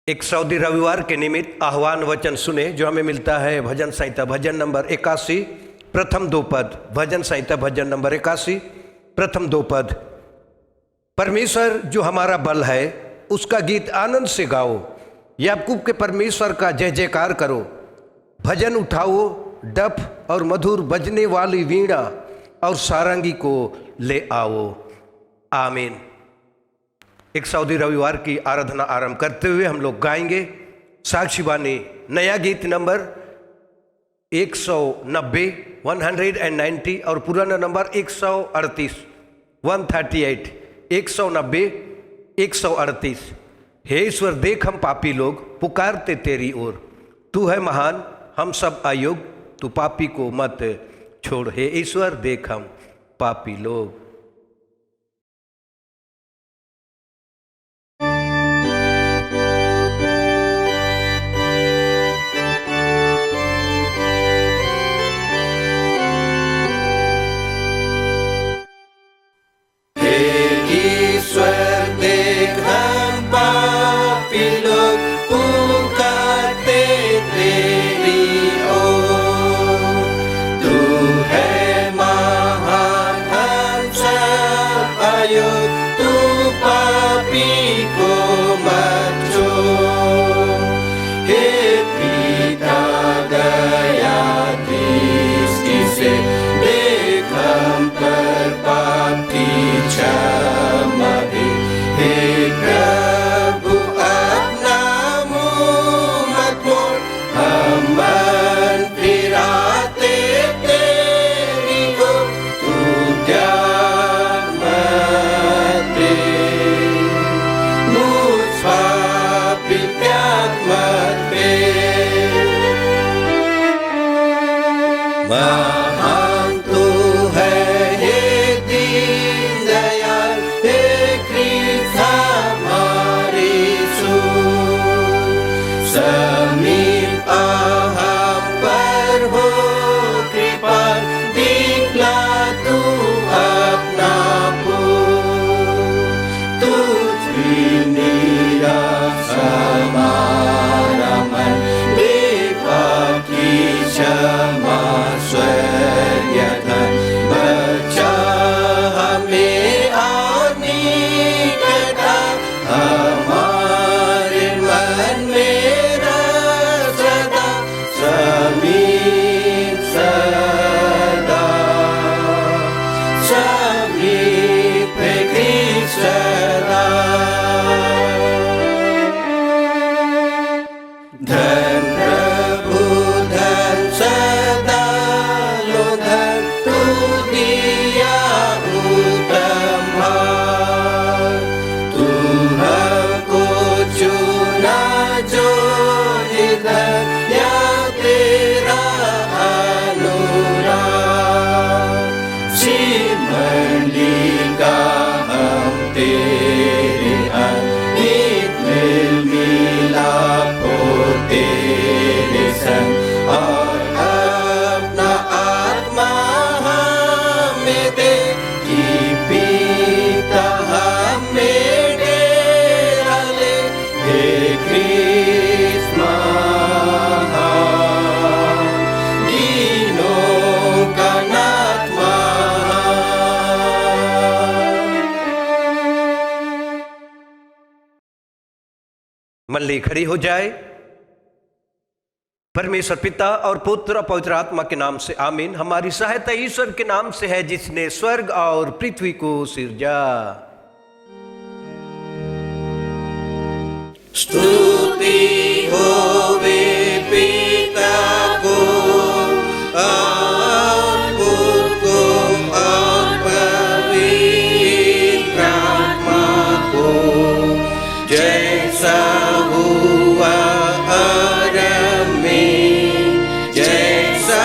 एक सऊदी रविवार के निमित्त आह्वान वचन सुने जो हमें मिलता है भजन संहिता भजन नंबर 81 प्रथम दो पद। भजन संहिता भजन नंबर 81 प्रथम दो पद। परमेश्वर जो हमारा बल है उसका गीत आनंद से गाओ, याकूब के परमेश्वर का जय जयकार करो। भजन उठाओ, डफ और मधुर बजने वाली वीणा और सारंगी को ले आओ। आमीन। एक सऊदी रविवार की आराधना आरंभ करते हुए हम लोग गाएंगे साक्षी बानी नया गीत नंबर 190 190 और पुराना नंबर 138 138 190 138। हे ईश्वर देख हम पापी लोग पुकारते तेरी ओर, तू है महान हम सब अयोग्य, तू पापी को मत छोड़। हे ईश्वर देख हम पापी लोग। मंडली खड़ी हो जाए। परमेश्वर पिता और पुत्र और पवित्र आत्मा के नाम से आमीन। हमारी सहायता ईश्वर के नाम से है जिसने स्वर्ग और पृथ्वी को सिरजा। स्तुति होवे पिता को और पुत्र को और पवित्र आत्मा को, जैसा हुआ आरंभ में, जैसा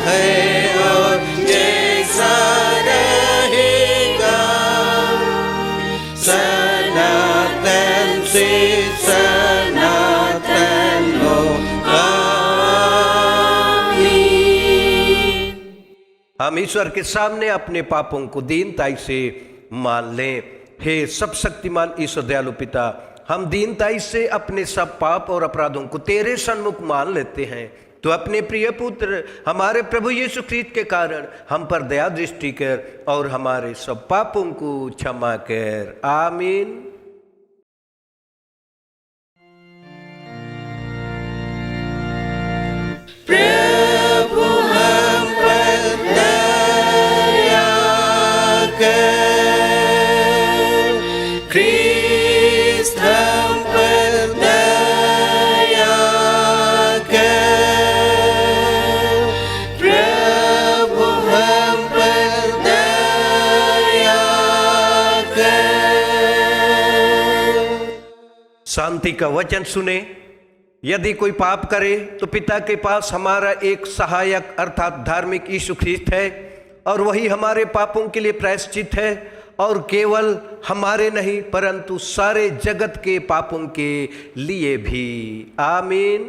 है और जैसा रहेगा, सनातन से सनातन हो। आमीन। हम ईश्वर के सामने अपने पापों को दीनताई से मान लें। हे सब शक्तिमान ईश्वर दयालु पिता, हम दीनताई से अपने सब पाप और अपराधों को तेरे सन्मुख मान लेते हैं, तो अपने प्रिय पुत्र हमारे प्रभु यीशु ख्रीस्त के कारण हम पर दया दृष्टि कर और हमारे सब पापों को क्षमा कर। आमीन। प्रभु हम पर दया कर, ख्रीस्त हम पर दया कर, प्रभु हम पर दया कर। शांति का वचन सुने। यदि कोई पाप करे तो पिता के पास हमारा एक सहायक अर्थात धार्मिक यीशु ख्रीस्त है, और वही हमारे पापों के लिए प्रायश्चित है, और केवल हमारे नहीं परंतु सारे जगत के पापों के लिए भी। आमीन।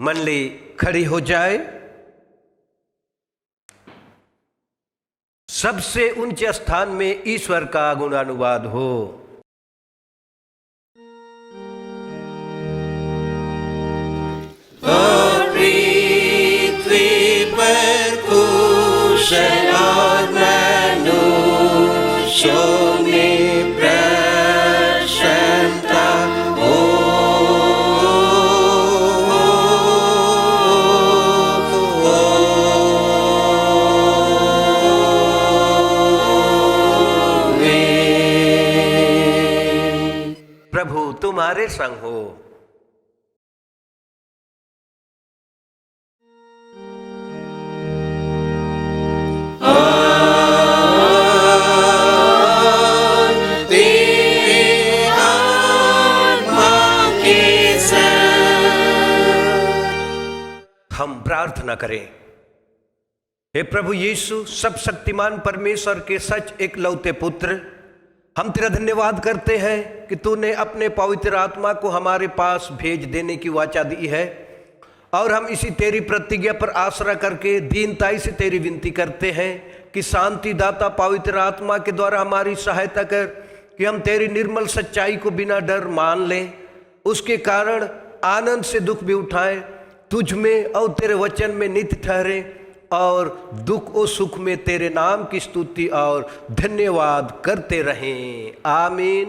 मंडली खड़ी हो जाए। सबसे ऊंचे स्थान में ईश्वर का गुणानुवाद हो। पृथ्वी पर कुशल और मनुष्यों में प्रसन्नता हो। प्रभु तुम्हारे संग हो। हम प्रार्थना करें। हे प्रभु यीशु, सब शक्तिमान परमेश्वर के सच एकलौते पुत्र, हम तेरा धन्यवाद करते हैं कि तूने अपने पवित्र आत्मा को हमारे पास भेज देने की वाचा दी है, और हम इसी तेरी प्रतिज्ञा पर आसरा करके दीनताई से तेरी विनती करते हैं कि शांति दाता पवित्र आत्मा के द्वारा हमारी सहायता कर कि हम तेरी निर्मल सच्चाई को बिना डर मान लें, उसके कारण आनंद से दुख भी उठाएं, तुझ में और तेरे वचन में नित्य ठहरे, और दुख और सुख में तेरे नाम की स्तुति और धन्यवाद करते रहें। आमीन।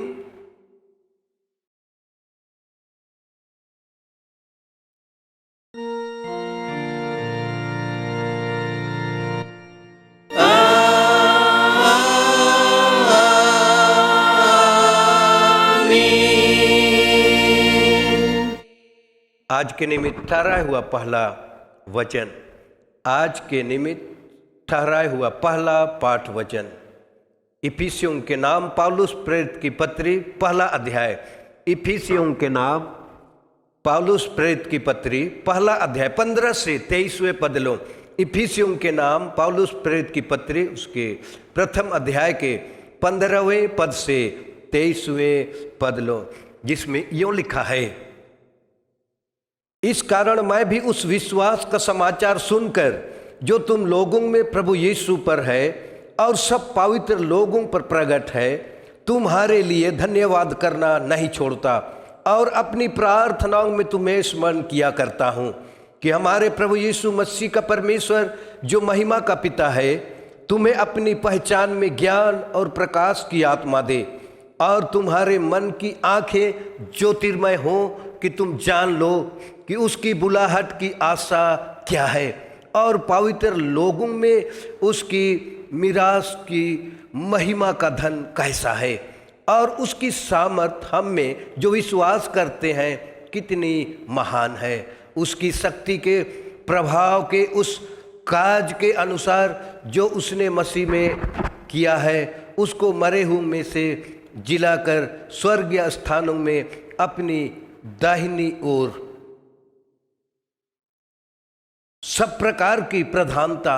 आज के निमित्त ठहराया हुआ पहला वचन, आज के निमित्त ठहराया हुआ पहला पाठ वचन इफिसियों के नाम पौलुस प्रेरित की पत्री पहला अध्याय। इफिसियों के नाम पौलुस प्रेरित की पत्री पहला अध्याय 15 से 23वें पद लो। इफिसियों के नाम पौलुस प्रेरित की पत्री उसके प्रथम अध्याय के 15वें पद से 23वें पद लो, जिसमें यूं लिखा है, इस कारण मैं भी उस विश्वास का समाचार सुनकर जो तुम लोगों में प्रभु यीशु पर है और सब पवित्र लोगों पर प्रकट है, तुम्हारे लिए धन्यवाद करना नहीं छोड़ता, और अपनी प्रार्थनाओं में तुम्हें स्मरण किया करता हूँ कि हमारे प्रभु यीशु मसीह का परमेश्वर जो महिमा का पिता है, तुम्हें अपनी पहचान में ज्ञान और प्रकाश की आत्मा दे, और तुम्हारे मन की आंखें ज्योतिर्मय हो कि तुम जान लो कि उसकी बुलाहट की आशा क्या है, और पवित्र लोगों में उसकी मिरास की महिमा का धन कैसा है, और उसकी सामर्थ हम में जो विश्वास करते हैं कितनी महान है। उसकी शक्ति के प्रभाव के उस काज के अनुसार जो उसने मसीह में किया है, उसको मरे हुए में से जिलाकर स्वर्गीय स्थानों में अपनी दाहिनी ओर सब प्रकार की प्रधानता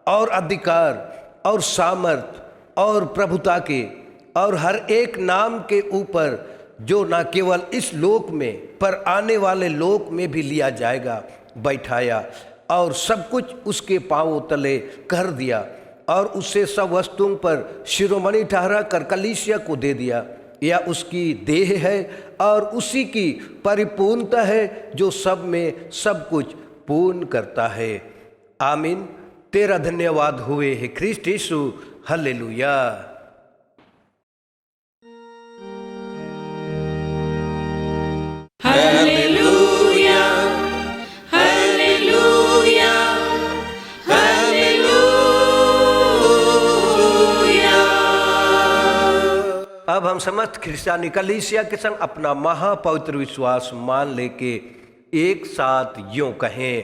और अधिकार और सामर्थ और प्रभुता के और हर एक नाम के ऊपर जो न केवल इस लोक में पर आने वाले लोक में भी लिया जाएगा, बैठाया और सब कुछ उसके पांवों तले कर दिया और उससे सब वस्तुओं पर शिरोमणि ठहरा कर कलीसिया को दे दिया। यह उसकी देह है और उसी की परिपूर्णता है जो सब में सब कुछ पूर्ण करता है। आमीन। तेरा धन्यवाद हुए हे ख्रिस्ट यीशु। हालेलुया। Hallelujah, hallelujah, hallelujah. अब हम समस्त क्रिस्चियन कलीसिया के संग अपना महापवित्र विश्वास मान लेके एक साथ यूं कहें,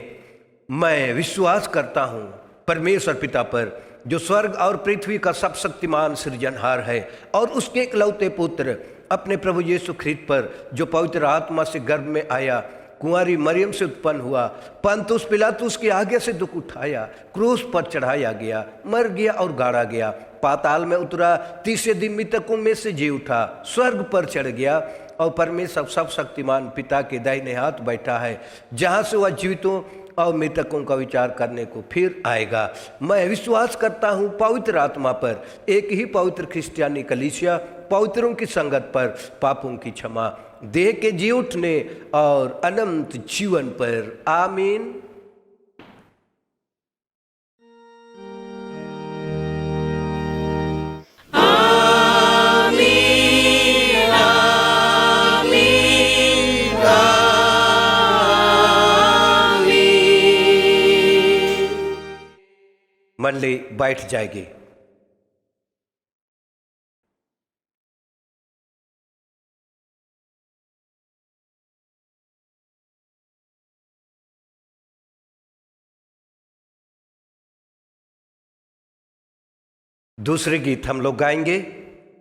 मैं विश्वास करता हूँ परमेश्वर पिता पर जो स्वर्ग और पृथ्वी का सब शक्तिमान सृजनहार है, और उसके इकलौते पुत्र अपने प्रभु यीशु ख्रीस्त पर जो पवित्र आत्मा से गर्भ में आया, कुंवारी मरियम से उत्पन्न हुआ, पंतुस पिलातुस के आगे से दुख उठाया, क्रूस पर चढ़ाया गया, मर गया और गाड़ा गया, पाताल में उतरा, तीसरे दिन मृतकों में से जी उठा, स्वर्ग पर चढ़ गया और परमेश्वर सब शक्तिमान पिता के दाहिने हाथ बैठा है, जहाँ से वह जीवितों और मृतकों का विचार करने को फिर आएगा। मैं विश्वास करता हूँ पवित्र आत्मा पर, एक ही पवित्र क्रिस्टियानी कलीसिया, पवित्रों की संगत पर, पापों की क्षमा, देह के जी उठने और अनंत जीवन पर। आमीन। मंडली बैठ जाएगी। दूसरे गीत हम लोग गाएंगे,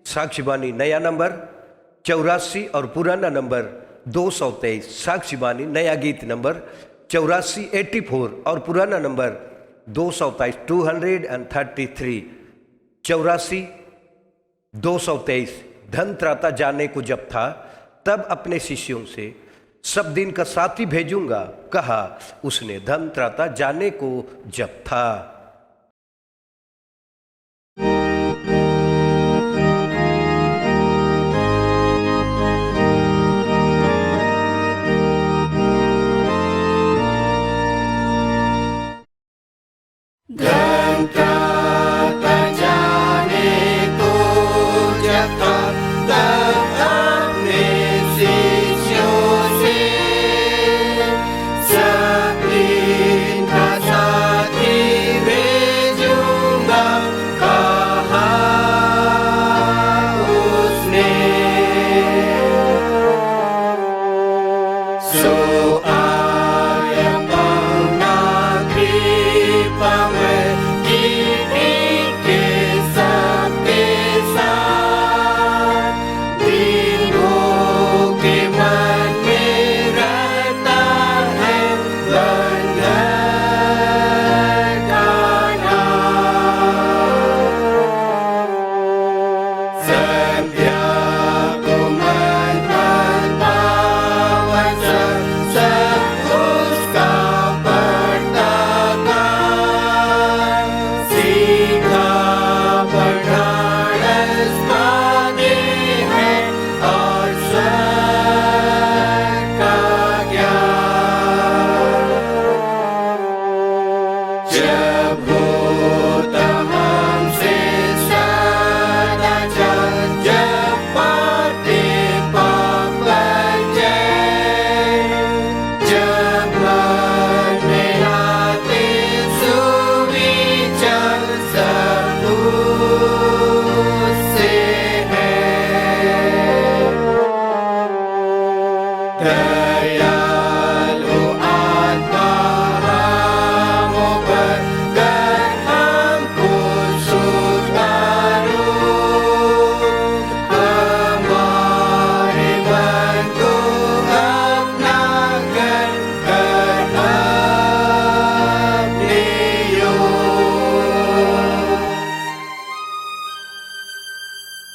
साक्षीबानी नया नंबर 84 और पुराना नंबर 223। साक्षीबानी नया गीत नंबर 84 84 और पुराना नंबर 223 233। 84 223। धन त्राता जाने को जब था, तब अपने शिष्यों से सब दिन का साथी भेजूंगा कहा, उसने धन त्राता जाने को जब था।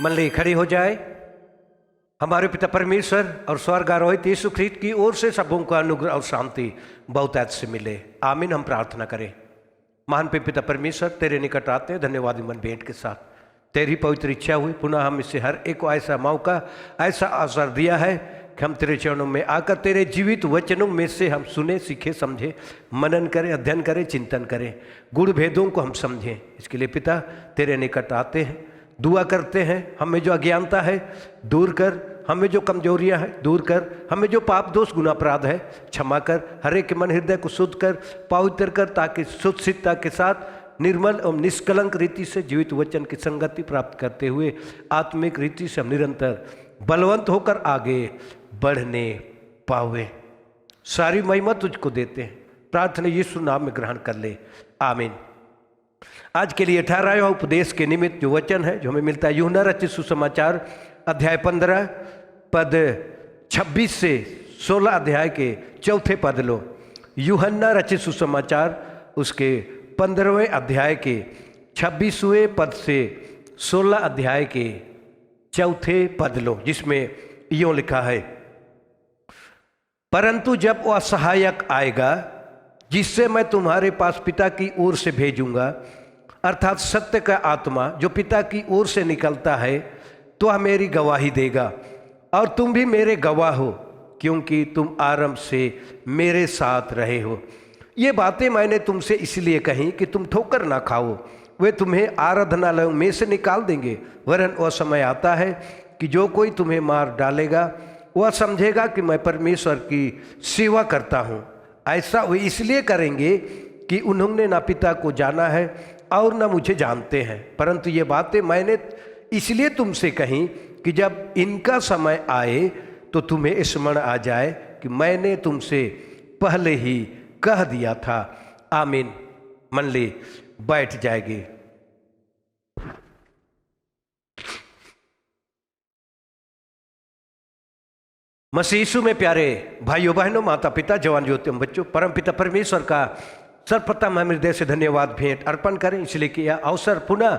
मंडली खड़ी हो जाए। हमारे पिता परमेश्वर और स्वर्गारोहित यीशु ख्रीस्त की ओर से सबों का अनुग्रह और शांति बहुतायत से मिले, आमीन। हम प्रार्थना करें। महान पिता परमेश्वर, तेरे निकट आते हैं धन्यवादी मन भेंट के साथ। तेरी पवित्र इच्छा हुई, पुनः हम इसे हर एक को ऐसा मौका, ऐसा अवसर दिया है कि हम तेरे चरणों में आकर तेरे जीवित वचनों में से हम सुने, सीखे, समझे, मनन करें, अध्ययन करें, चिंतन करें, गुण भेदों को हम समझें। इसके लिए पिता तेरे निकट आते हैं, दुआ करते हैं। हमें जो अज्ञानता है दूर कर, हमें जो कमजोरियां हैं दूर कर, हमें जो पाप दोष गुनाह अपराध है क्षमा कर, हर एक के मन हृदय को शुद्ध कर, पवित्र कर, ताकि शुद्ध सिद्धता के साथ निर्मल और निष्कलंक रीति से जीवित वचन की संगति प्राप्त करते हुए आत्मिक रीति से हम निरंतर बलवंत होकर आगे बढ़ने पावे। सारी महिमा तुझको देते हैं, प्रार्थना यीशु नाम में ग्रहण कर ले, आमीन। आज के लिए 18वां उपदेश के निमित्त जो वचन है जो हमें मिलता है यूहन्ना रचित सुसमाचार अध्याय 15 पद 26 से 16 अध्याय के 4 पद लो। यूहन्ना रचित सुसमाचार उसके 15वें अध्याय के 26वें पद से 16 अध्याय के 4 पद लो, जिसमें यूं लिखा है, परंतु जब वह सहायक आएगा जिससे मैं तुम्हारे पास पिता की ओर से भेजूंगा, अर्थात सत्य का आत्मा जो पिता की ओर से निकलता है, तो वह मेरी गवाही देगा। और तुम भी मेरे गवाह हो, क्योंकि तुम आरंभ से मेरे साथ रहे हो। ये बातें मैंने तुमसे इसलिए कही कि तुम ठोकर ना खाओ। वे तुम्हें आराधनालयों में से निकाल देंगे, वरन वह समय आता है कि जो कोई तुम्हें मार डालेगा वह समझेगा कि मैं परमेश्वर की सेवा करता हूँ। ऐसा वे इसलिए करेंगे कि उन्होंने ना पिता को जाना है और ना मुझे जानते हैं। परंतु ये बातें मैंने इसलिए तुमसे कहीं कि जब इनका समय आए तो तुम्हें स्मरण आ जाए कि मैंने तुमसे पहले ही कह दिया था, आमीन। मन ले बैठ जाएगी। मसीह यीशु में प्यारे भाइयों बहनों, माता पिता, जवान ज्योतियों बच्चों, परम पिता परमेश्वर का सर्वप्रथम हम हृदय से धन्यवाद भेंट अर्पण करें, इसलिए कि यह अवसर पुनः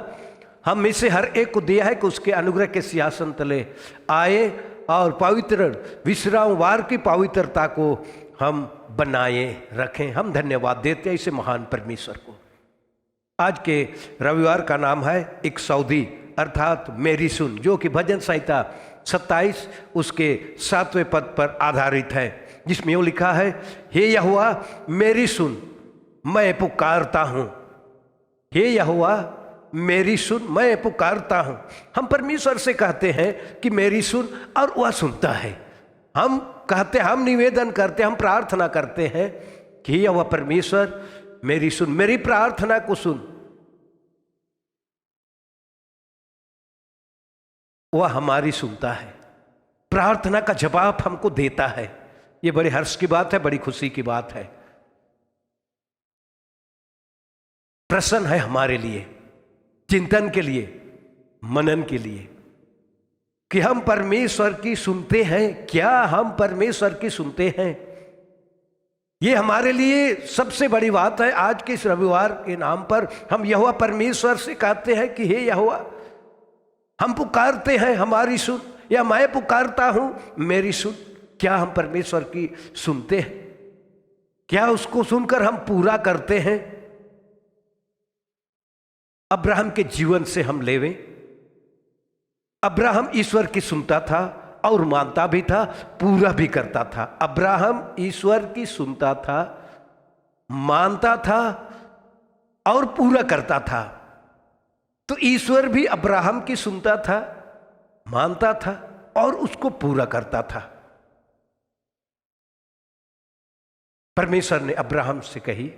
हम में से हर एक को दिया है कि उसके अनुग्रह के सिंहासन तले आए और पवित्र विश्राम वार की पवित्रता को हम बनाए रखें। हम धन्यवाद देते हैं इसे महान परमेश्वर को। आज के रविवार का नाम है एक सऊदी अर्थात मेरी सुन, जो कि भजन संहिता 27 उसके 7वें पद पर आधारित है, जिसमें यूँ लिखा है, हे यहोवा मेरी सुन, मैं पुकारता हूँ। हे यहोवा मेरी सुन, मैं पुकारता हूँ। हम परमेश्वर से कहते हैं कि मेरी सुन, और वह सुनता है। हम कहते, हम निवेदन करते, हम प्रार्थना करते हैं कि यहोवा परमेश्वर मेरी सुन, मेरी प्रार्थना को सुन। वह हमारी सुनता है, प्रार्थना का जवाब हमको देता है। ये बड़े हर्ष की बात है, बड़ी खुशी की बात है। प्रसन्न है हमारे लिए, चिंतन के लिए, मनन के लिए, कि हम परमेश्वर की सुनते हैं। क्या हम परमेश्वर की सुनते हैं? ये हमारे लिए सबसे बड़ी बात है। आज के इस रविवार के नाम पर हम यहोवा परमेश्वर से कहते हैं कि हे यहोवा, हम पुकारते हैं, हमारी सुन, या मैं पुकारता हूं, मेरी सुन। क्या हम परमेश्वर की सुनते हैं? क्या उसको सुनकर हम पूरा करते हैं? अब्राहम के जीवन से हम लेवें। अब्राहम ईश्वर की सुनता था और मानता भी था, पूरा भी करता था। अब्राहम ईश्वर की सुनता था, मानता था और पूरा करता था। तो ईश्वर भी अब्राहम की सुनता था, मानता था और उसको पूरा करता था। परमेश्वर ने अब्राहम से कही,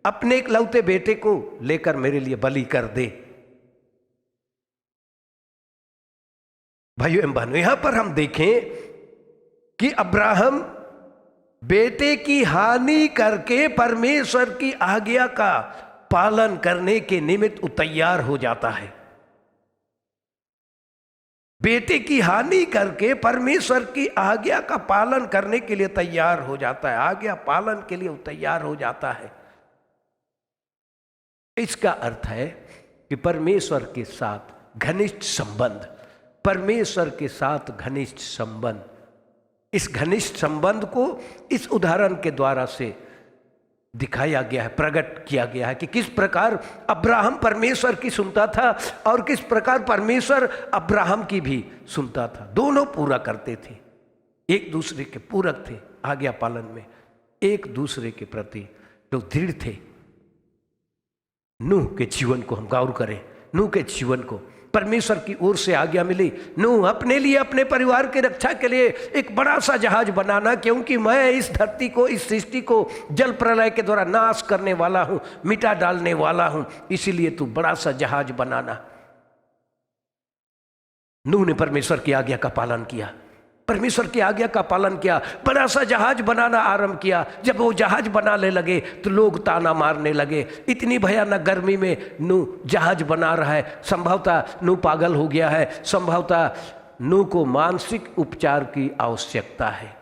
अपने इकलौते बेटे को लेकर मेरे लिए बलि कर दे। भाइयों एवं बहनों, यहां पर हम देखें कि अब्राहम बेटे की हानि करके परमेश्वर की आज्ञा का पालन करने के निमित्त तैयार हो जाता है। बेटे की हानि करके परमेश्वर की आज्ञा का पालन करने के लिए तैयार हो जाता है, आज्ञा पालन के लिए तैयार हो जाता है। इसका अर्थ है कि परमेश्वर के साथ घनिष्ठ संबंध परमेश्वर के साथ घनिष्ठ संबंध। इस घनिष्ठ संबंध को इस उदाहरण के द्वारा से दिखाया गया है, प्रकट किया गया है कि किस प्रकार अब्राहम परमेश्वर की सुनता था और किस प्रकार परमेश्वर अब्राहम की भी सुनता था। दोनों पूरा करते थे, एक दूसरे के पूरक थे, आज्ञा पालन में एक दूसरे के प्रति लोग दृढ़ थे। नूह के जीवन को हम गौर करें, नूह के जीवन को परमेश्वर की ओर से आज्ञा मिली, नूह अपने लिए, अपने परिवार की रक्षा के लिए एक बड़ा सा जहाज बनाना, क्योंकि मैं इस धरती को, इस सृष्टि को जल प्रलय के द्वारा नाश करने वाला हूं, मिटा डालने वाला हूं, इसीलिए तू बड़ा सा जहाज बनाना। नूह ने परमेश्वर की आज्ञा का पालन किया, परमेश्वर की आज्ञा का पालन किया, बड़ा सा जहाज बनाना आरंभ किया। जब वो जहाज बनाने लगे तो लोग ताना मारने लगे, इतनी भयानक गर्मी में नूह जहाज बना रहा है, संभवतः नूह पागल हो गया है, संभवतः नूह को मानसिक उपचार की आवश्यकता है।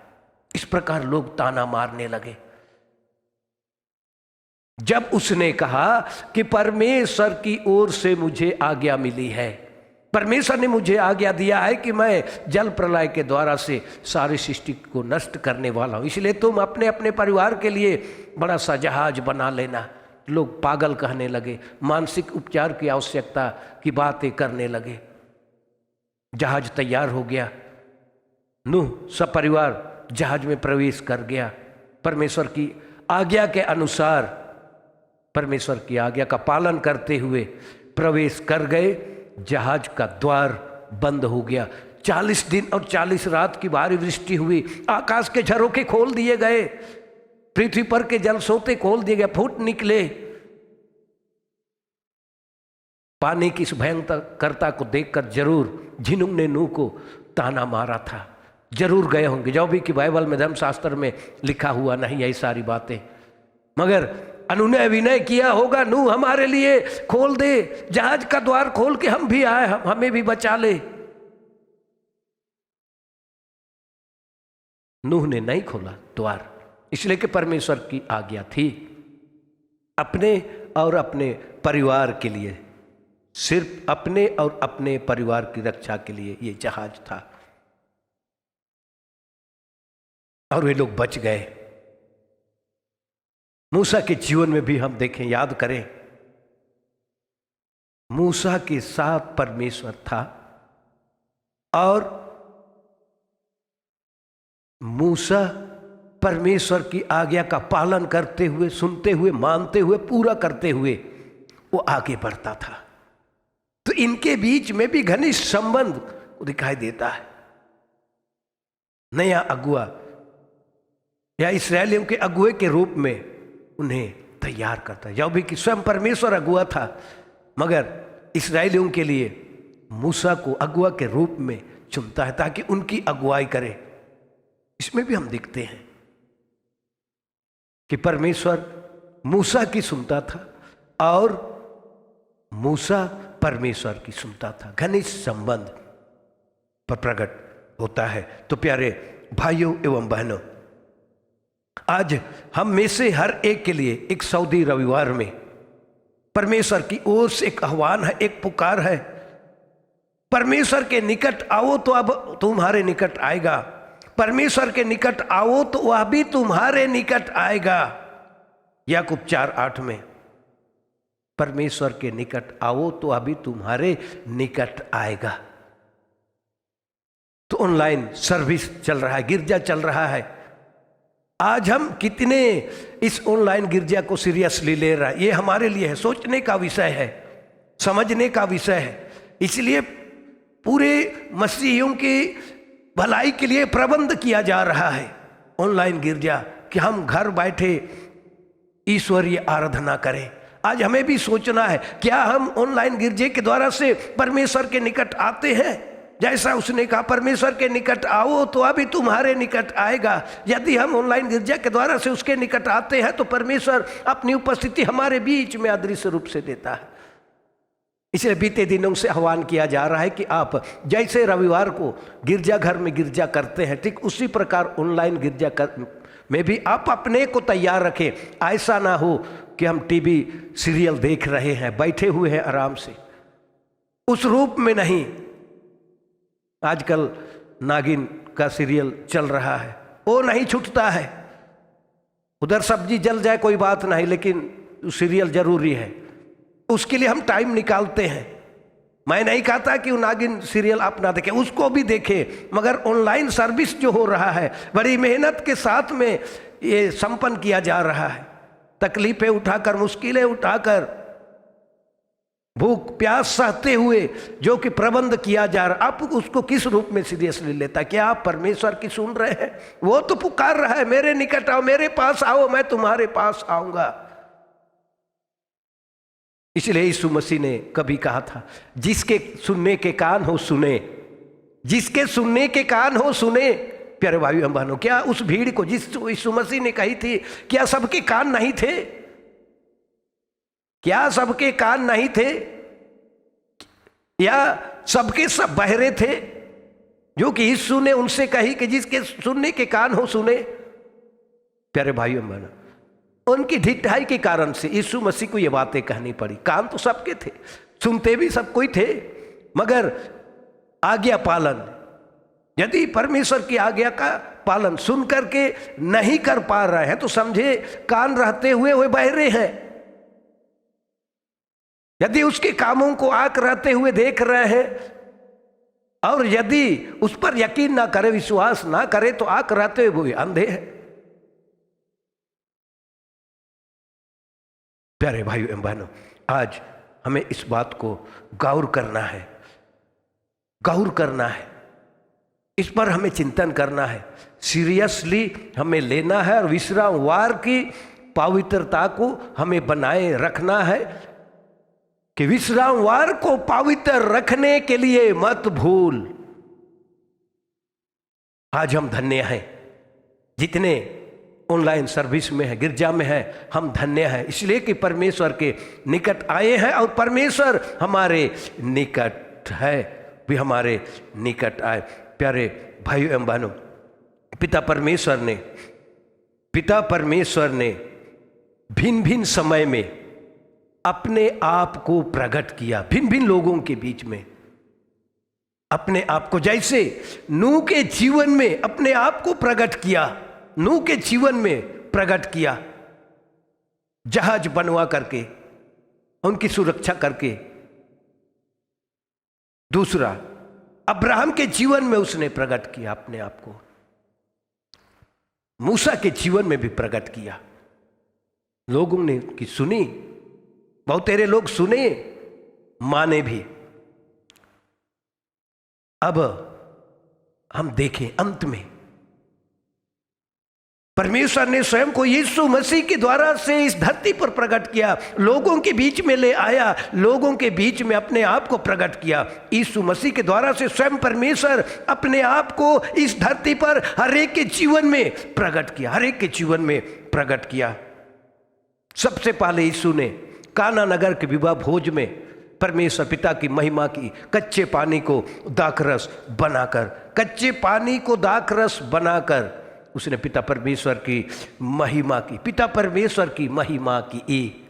इस प्रकार लोग ताना मारने लगे। जब उसने कहा कि परमेश्वर की ओर से मुझे आज्ञा मिली है, परमेश्वर ने मुझे आज्ञा दिया है कि मैं जल प्रलय के द्वारा से सारी सृष्टि को नष्ट करने वाला हूं, इसलिए तुम अपने अपने परिवार के लिए बड़ा सा जहाज बना लेना। लोग पागल कहने लगे, मानसिक उपचार की आवश्यकता की बातें करने लगे। जहाज तैयार हो गया, नूह सब परिवार जहाज में प्रवेश कर गया। परमेश्वर की आज्ञा के अनुसार, परमेश्वर की आज्ञा का पालन करते हुए प्रवेश कर गए। जहाज का द्वार बंद हो गया। 40 दिन और 40 रात की भारी वृष्टि हुई, आकाश के झरोखे खोल दिए गए, पृथ्वी पर के जल सोते खोल दिए गए, फूट निकले। पानी की इस भयंकरता को देखकर जरूर झिनुक ने नूह को ताना मारा था, जरूर गए होंगे, जो भी कि बाइबल में, धर्मशास्त्र में लिखा हुआ नहीं है सारी बातें, मगर अनुनय विनय किया होगा, नूह हमारे लिए खोल दे, जहाज का द्वार खोल के हम भी आए, हमें भी बचा ले। नूह ने नहीं खोला द्वार, इसलिए कि परमेश्वर की आज्ञा थी। अपने और अपने परिवार के लिए, सिर्फ अपने और अपने परिवार की रक्षा के लिए ये जहाज था, और वे लोग बच गए। मूसा के जीवन में भी हम देखें, याद करें, मूसा के साथ परमेश्वर था और मूसा परमेश्वर की आज्ञा का पालन करते हुए, सुनते हुए, मानते हुए, पूरा करते हुए वो आगे बढ़ता था। तो इनके बीच में भी घनिष्ठ संबंध दिखाई देता है। नया अगुआ या इस्राएलियों के अगुए के रूप में उन्हें तैयार करता है, जब भी कि स्वयं परमेश्वर अगुआ था, मगर इस्राएलियों के लिए मूसा को अगुआ के रूप में चुनता है ताकि उनकी अगुवाई करे। इसमें भी हम देखते हैं कि परमेश्वर मूसा की सुनता था और मूसा परमेश्वर की सुनता था। घनिष्ठ संबंध पर प्रकट होता है। तो प्यारे भाइयों एवं बहनों, आज हम में से हर एक के लिए एक सऊदी रविवार में परमेश्वर की ओर से एक आह्वान है, एक पुकार है। परमेश्वर के निकट आओ तो अब तुम्हारे निकट आएगा, परमेश्वर के निकट आओ तो वह भी तुम्हारे निकट आएगा। याकूब 4:8 में, परमेश्वर के निकट आओ तो अभी तुम्हारे निकट आएगा। तो ऑनलाइन सर्विस चल रहा है, गिरजा चल रहा है। आज हम कितने इस ऑनलाइन गिरजा को सीरियसली ले रहा है, ये हमारे लिए है, सोचने का विषय है, समझने का विषय है। इसलिए पूरे मसीहियों की भलाई के लिए प्रबंध किया जा रहा है ऑनलाइन गिरजा, कि हम घर बैठे ईश्वरीय आराधना करें। आज हमें भी सोचना है, क्या हम ऑनलाइन गिरजे के द्वारा से परमेश्वर के निकट आते हैं? जैसा उसने कहा, परमेश्वर के निकट आओ तो अभी तुम्हारे निकट आएगा। यदि हम ऑनलाइन गिरजा के द्वारा से उसके निकट आते हैं तो परमेश्वर अपनी उपस्थिति हमारे बीच में अदृश्य रूप से देता है। इसलिए बीते दिनों से आह्वान किया जा रहा है कि आप जैसे रविवार को गिरजाघर में गिरजा करते हैं, ठीक उसी प्रकार ऑनलाइन गिरजा में भी आप अपने को तैयार रखें। ऐसा ना हो कि हम टीवी सीरियल देख रहे हैं, बैठे हुए हैं आराम से, उस रूप में नहीं। आजकल नागिन का सीरियल चल रहा है, वो नहीं छूटता है। उधर सब्जी जल जाए कोई बात नहीं, लेकिन सीरियल जरूरी है, उसके लिए हम टाइम निकालते हैं। मैं नहीं कहता कि वो नागिन सीरियल आप ना देखें, उसको भी देखें, मगर ऑनलाइन सर्विस जो हो रहा है बड़ी मेहनत के साथ में ये संपन्न किया जा रहा है। तकलीफें उठाकर, मुश्किलें उठाकर, भूख प्यास सहते हुए जो कि प्रबंध किया जा रहा, आप उसको किस रूप में सीरियसली लेता? क्या आप परमेश्वर की सुन रहे हैं? वो तो पुकार रहा है, मेरे निकट आओ, मेरे पास आओ, मैं तुम्हारे पास आऊंगा। इसलिए यीशु मसीह ने कभी कहा था, जिसके सुनने के कान हो सुने, जिसके सुनने के कान हो सुने। प्यारे भाई बहनों, क्या उस भीड़ को जिस यीशु मसीह ने कही थी, क्या सबके कान नहीं थे? क्या सबके कान नहीं थे? या सबके सब बहरे थे? जो कि यीशु ने उनसे कही कि जिसके सुनने के कान हो सुने। प्यारे भाइयों बहनों, उनकी ढिठाई के कारण से यीशु मसीह को ये बातें कहनी पड़ी। कान तो सबके थे, सुनते भी सब कोई थे, मगर आज्ञा पालन, यदि परमेश्वर की आज्ञा का पालन सुन करके नहीं कर पा रहे हैं तो समझे कान रहते हुए वे बहरे हैं। यदि उसके कामों को आंख रहते हुए देख रहे हैं और यदि उस पर यकीन ना करे, विश्वास ना करे, तो आंख रहते हुए वो अंधे हैं। प्यारे भाइयों एवं बहनों, आज हमें इस बात को गौर करना है, गौर करना है, इस पर हमें चिंतन करना है, सीरियसली हमें लेना है और विश्रामवार की पवित्रता को हमें बनाए रखना है कि विश्रामवार को पवित्र रखने के लिए मत भूल। आज हम धन्य हैं, जितने ऑनलाइन सर्विस में है, गिरजा में है, हम धन्य हैं, इसलिए कि परमेश्वर के निकट आए हैं और परमेश्वर हमारे निकट है, भी हमारे निकट आए। प्यारे भाइयों एवं बहनों, पिता परमेश्वर ने भिन्न भिन्न समय में अपने आप को प्रकट किया, भिन्न भिन्न लोगों के बीच में अपने आप को। जैसे नूह के जीवन में अपने आप को प्रकट किया, नूह के जीवन में प्रकट किया, जहाज बनवा करके उनकी सुरक्षा करके। दूसरा, अब्राहम के जीवन में उसने प्रकट किया अपने आप को, मूसा के जीवन में भी प्रकट किया। लोगों ने की सुनी, बहुत तेरे लोग सुने, माने भी। अब हम देखें अंत में परमेश्वर ने स्वयं को यीशु मसीह के द्वारा से इस धरती पर प्रकट किया, लोगों के बीच में ले आया, लोगों के बीच में अपने आप को प्रकट किया। यीशु मसीह के द्वारा से स्वयं परमेश्वर अपने आप को इस धरती पर हर एक के जीवन में प्रकट किया, हर एक के जीवन में प्रकट किया। सबसे पहले यीशु ने काना नगर के विवाह भोज में परमेश्वर पिता की महिमा की, कच्चे पानी को दाखरस बनाकर, कच्चे पानी को दाखरस बनाकर उसने पिता परमेश्वर की महिमा की, पिता परमेश्वर की महिमा की।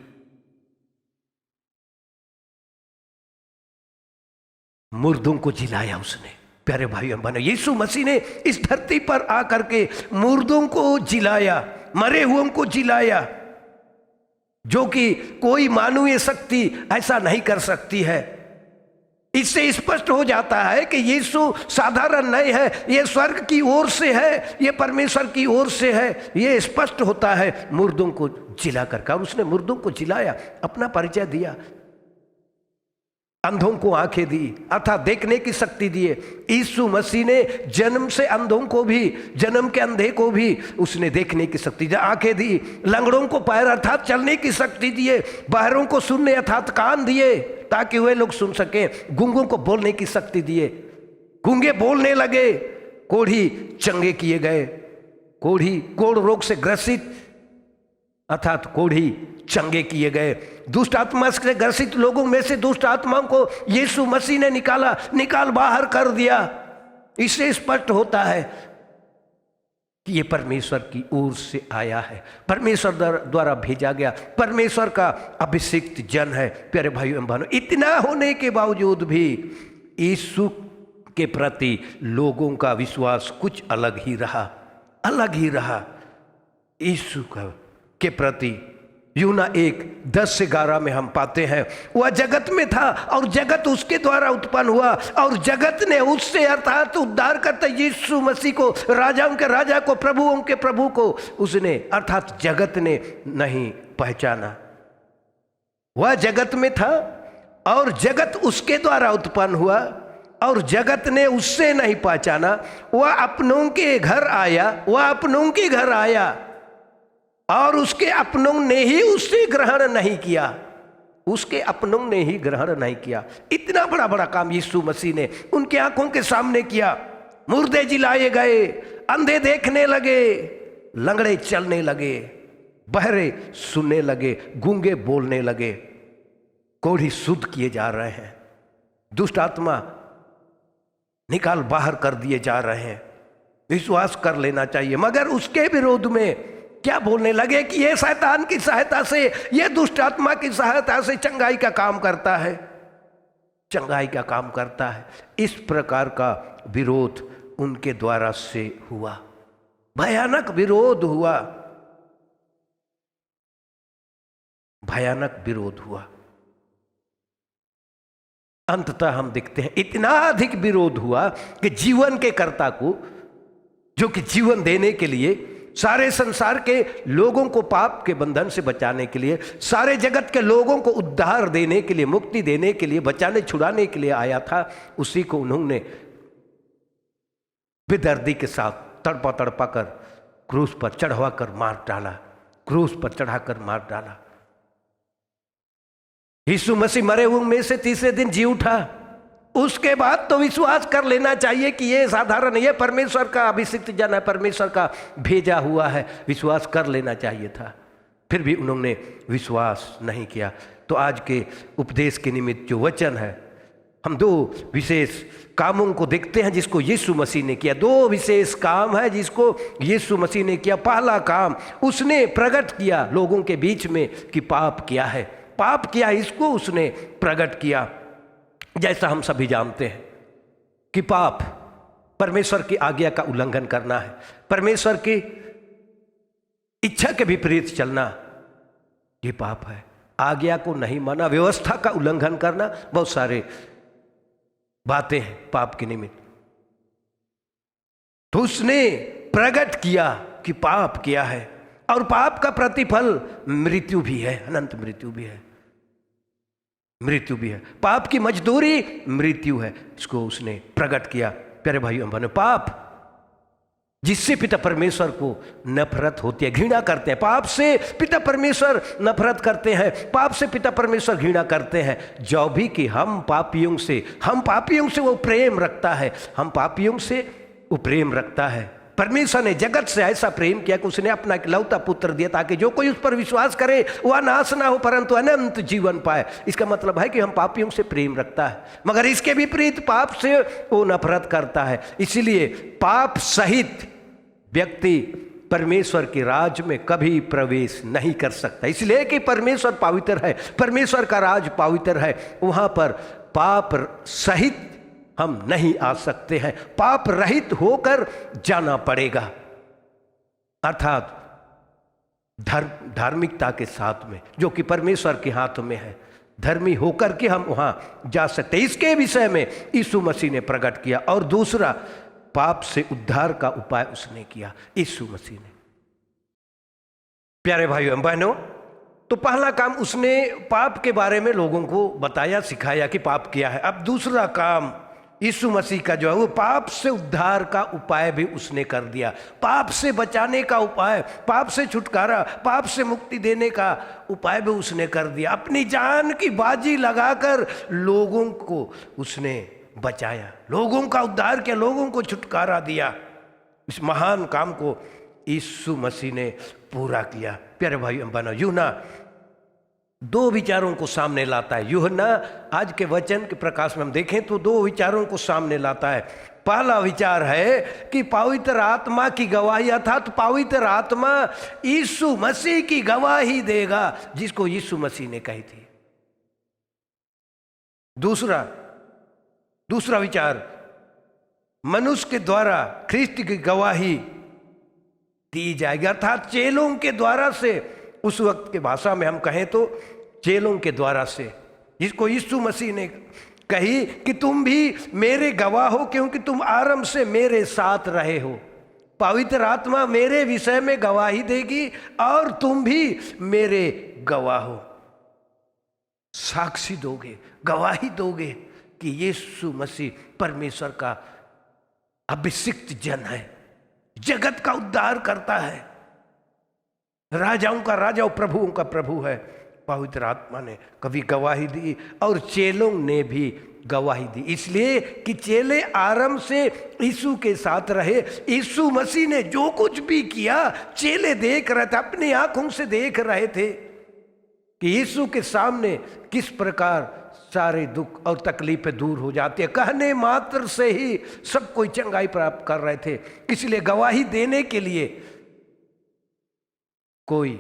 मुर्दों को जिलाया उसने। प्यारे भाइयों बहनों, यीशु मसीह ने इस धरती पर आकर के मुर्दों को जिलाया, मरे हुओं को जिलाया, जो कि कोई मानवीय शक्ति ऐसा नहीं कर सकती है। इससे स्पष्ट हो जाता है कि यीशु साधारण नहीं है, ये स्वर्ग की ओर से है, ये परमेश्वर की ओर से है। ये स्पष्ट होता है मुर्दों को जिला कर। और उसने मुर्दों को जिलाया, अपना परिचय दिया, अंधों को आंखें दी अर्थात देखने की शक्ति दिए। यीशु मसीह ने जन्म से अंधों को भी, जन्म के अंधे को भी उसने देखने की शक्ति दी, आंखें दी। लंगड़ों को पैर अर्थात चलने की शक्ति दिए, बहरों को सुनने अर्थात कान दिए ताकि वे लोग सुन सकें, गूंगों को बोलने की शक्ति दिए, गूंगे बोलने लगे, कोढ़ी चंगे किए गए, कोढ़ रोग से ग्रसित अर्थात कोढ़ी चंगे किए गए। दुष्ट आत्मा से ग्रसित लोगों में से दुष्ट आत्माओं को यीशु मसीह ने निकाल बाहर कर दिया। इससे स्पष्ट होता है कि ये परमेश्वर की ओर से आया है, परमेश्वर द्वारा भेजा गया, परमेश्वर का अभिषिक्त जन है। प्यारे भाइयों एवं बहनों, इतना होने के बावजूद भी यीशु के प्रति लोगों का विश्वास कुछ अलग ही रहा यीशु के प्रति। यूना 1:10-11 में हम पाते हैं, वह जगत में था और जगत उसके द्वारा उत्पन्न हुआ और जगत ने उससे अर्थात उद्धार करता यीशु मसीह को, राजाओं के राजा को, प्रभुओं के प्रभु को उसने अर्थात जगत ने नहीं पहचाना। वह जगत में था और जगत उसके द्वारा उत्पन्न हुआ और जगत ने उससे नहीं पहचाना। वह अपनों के घर आया और उसके अपनों ने ही उससे ग्रहण नहीं किया। इतना बड़ा काम यीशु मसीह ने उनकी आंखों के सामने किया। मुर्दे जिलाए गए, अंधे देखने लगे, लंगड़े चलने लगे, बहरे सुनने लगे, गूंगे बोलने लगे, कोढ़ी शुद्ध किए जा रहे हैं, दुष्ट आत्मा निकाल बाहर कर दिए जा रहे हैं। विश्वास कर लेना चाहिए। मगर उसके विरोध में क्या बोलने लगे कि ये शैतान की सहायता से, ये दुष्ट आत्मा की सहायता से चंगाई का काम करता है। इस प्रकार का विरोध उनके द्वारा से हुआ, भयानक विरोध हुआ। अंततः हम देखते हैं इतना अधिक विरोध हुआ कि जीवन के कर्ता को, जो कि जीवन देने के लिए, सारे संसार के लोगों को पाप के बंधन से बचाने के लिए, सारे जगत के लोगों को उद्धार देने के लिए, मुक्ति देने के लिए, बचाने छुड़ाने के लिए आया था, उसी को उन्होंने बेदर्दी के साथ तड़पा कर क्रूस पर चढ़ाकर मार डाला। यीशु मसीह मरे हुए में से तीसरे दिन जी उठा। उसके बाद तो विश्वास कर लेना चाहिए कि ये साधारण, ये परमेश्वर का अभिषिक्त जन है, परमेश्वर का भेजा हुआ है, विश्वास कर लेना चाहिए था। फिर भी उन्होंने विश्वास नहीं किया। तो आज के उपदेश के निमित्त जो वचन है, हम दो विशेष कामों को देखते हैं जिसको यीशु मसीह ने किया। दो विशेष काम है जिसको यीशु मसीह ने किया। पहला काम, उसने प्रकट किया लोगों के बीच में कि पाप क्या है, इसको उसने प्रकट किया। जैसा हम सभी जानते हैं कि पाप परमेश्वर की आज्ञा का उल्लंघन करना है, परमेश्वर की इच्छा के विपरीत चलना, ये पाप है। आज्ञा को नहीं माना, व्यवस्था का उल्लंघन करना, बहुत सारे बातें हैं पाप के निमित्त। तो उसने प्रकट किया कि पाप क्या है, और पाप का प्रतिफल मृत्यु भी है, अनंत मृत्यु भी है। पाप की मजदूरी मृत्यु है, इसको उसने प्रकट किया। प्यारे भाइयों बहनों, पाप जिससे पिता परमेश्वर को नफरत होती है, घृणा करते हैं, पाप से पिता परमेश्वर नफरत करते हैं, पाप से पिता परमेश्वर घृणा करते हैं। जो भी कि हम पापियों से वो प्रेम रखता है। परमेश्वर ने जगत से ऐसा प्रेम किया कि उसने अपना इकलौता पुत्र दिया ताकि जो कोई उस पर विश्वास करे वह नाश ना हो परंतु अनंत जीवन पाए। इसका मतलब है कि हम पापियों से प्रेम रखता है, मगर इसके विपरीत पाप से वो नफरत करता है। इसीलिए पाप सहित व्यक्ति परमेश्वर के राज में कभी प्रवेश नहीं कर सकता। इसलिए कि परमेश्वर पवित्र है, परमेश्वर का राज पवित्र है, वहां पर पाप सहित हम नहीं आ सकते हैं, पाप रहित होकर जाना पड़ेगा। अर्थात धार्मिकता के साथ में, जो कि परमेश्वर के हाथ में है, धर्मी होकर के हम वहां जा सकते। इसके विषय में यीशु मसीह ने प्रकट किया। और दूसरा, पाप से उद्धार का उपाय उसने किया, यीशु मसीह ने। प्यारे भाइयों बहनों, तो पहला काम उसने पाप के बारे में लोगों को बताया, सिखाया कि पाप क्या है। अब दूसरा काम यीशु मसीह का जो है वो पाप से उद्धार का उपाय भी उसने कर दिया। पाप से बचाने का उपाय, पाप से छुटकारा, पाप से मुक्ति देने का उपाय भी उसने कर दिया। अपनी जान की बाजी लगाकर लोगों को उसने बचाया, लोगों का उद्धार किया, लोगों को छुटकारा दिया। इस महान काम को यीशु मसीह ने पूरा किया। प्यारे भाइयों बहनों, यूहन्ना दो विचारों को सामने लाता है। यूहन्ना आज के वचन के प्रकाश में हम देखें तो दो विचारों को सामने लाता है। पहला विचार है कि पवित्र आत्मा की गवाही, अर्थात पवित्र आत्मा यीशु मसीह की गवाही देगा जिसको यीशु मसीह ने कही थी। दूसरा विचार मनुष्य के द्वारा ख्रिस्त की गवाही दी जाएगी, अर्थात चेलों के द्वारा से। उस वक्त के भाषा में हम कहें तो चेलों के द्वारा से, जिसको यीशु मसीह ने कही कि तुम भी मेरे गवाह हो क्योंकि तुम आरंभ से मेरे साथ रहे हो। पवित्र आत्मा मेरे विषय में गवाही देगी और तुम भी मेरे गवाह हो। साक्षी दोगे, गवाही दोगे कि यीशु मसीह परमेश्वर का अभिषिक्त जन है, जगत का उद्धार करता है, राजाओं का राजा और प्रभुओं का प्रभु है। पवित्र आत्मा ने कभी गवाही दी और चेलों ने भी गवाही दी, इसलिए कि चेले आरंभ से यीशु के साथ रहे। यीशु मसीह ने जो कुछ भी किया चेले देख रहे थे, अपनी आंखों से देख रहे थे कि यीशु के सामने किस प्रकार सारे दुख और तकलीफें दूर हो जाती है। कहने मात्र से ही सब कोई चंगाई प्राप्त कर रहे थे, इसलिए गवाही देने के लिए कोई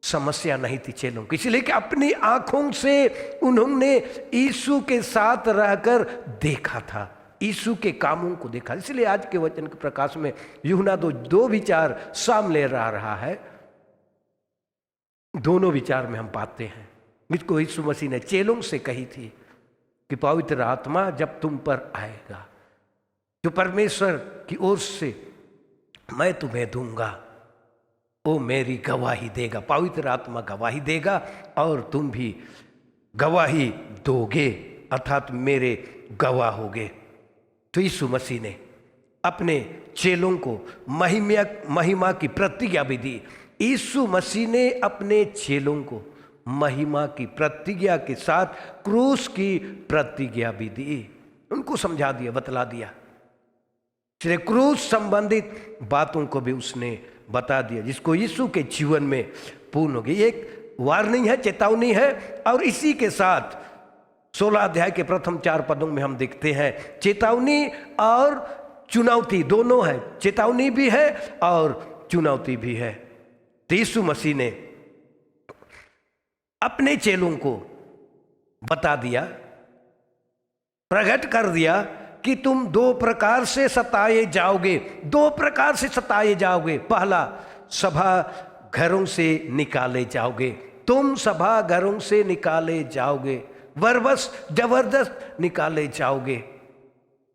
समस्या नहीं थी चेलों की, इसलिए कि अपनी आंखों से उन्होंने यीशु के साथ रहकर देखा था, यीशु के कामों को देखा। इसलिए आज के वचन के प्रकाश में यूहन्ना दो विचार सामने ला रहा है। दोनों विचार में हम पाते हैं जिसको यीशु मसीह ने चेलों से कही थी कि पवित्र आत्मा जब तुम पर आएगा, जो परमेश्वर की ओर से मैं तुम्हें दूंगा, वो मेरी गवाही देगा। पवित्र आत्मा गवाही देगा और तुम भी गवाही दोगे, अर्थात मेरे गवाह होगे। तो यीशु मसीह ने अपने चेलों को महिमा की प्रतिज्ञा भी दी। यीशु मसीह ने अपने चेलों को महिमा की प्रतिज्ञा के साथ क्रूस की प्रतिज्ञा भी दी, उनको समझा दिया, बतला दिया। इसलिए क्रूस संबंधित बातों को भी उसने बता दिया, जिसको यीशु के जीवन में पूर्ण होगी। एक वार्निंग है, चेतावनी है, और इसी के साथ 16 अध्याय के प्रथम 4 पदों में हम देखते हैं चेतावनी और चुनौती दोनों है। चेतावनी भी है और चुनौती भी है। तो यीशु मसीह ने अपने चेलों को बता दिया, प्रकट कर दिया कि तुम 2 प्रकार से सताए जाओगे, 2 प्रकार से सताए जाओगे। पहला, सभा घरों से निकाले जाओगे, तुम सभा घरों से निकाले जाओगे, बरबस जबरदस्त निकाले जाओगे।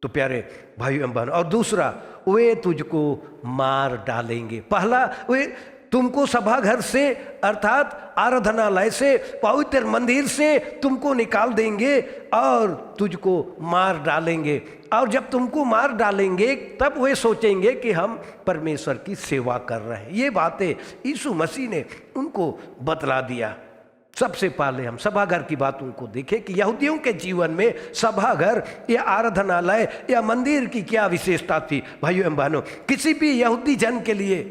तो प्यारे भाइयों एवं बहनों, और दूसरा, वे तुझको मार डालेंगे। पहला, वे तुमको सभाघर से अर्थात आराधनालय से, पवित्र मंदिर से तुमको निकाल देंगे और तुझको मार डालेंगे। और जब तुमको मार डालेंगे तब वे सोचेंगे कि हम परमेश्वर की सेवा कर रहे हैं। ये बातें यीशु मसीह ने उनको बतला दिया। सबसे पहले हम सभाघर की बातों को देखें कि यहूदियों के जीवन में सभाघर या आराधनालय या मंदिर की क्या विशेषता थी। भाइयों एवं बहनों, किसी भी यहूदी जन के लिए,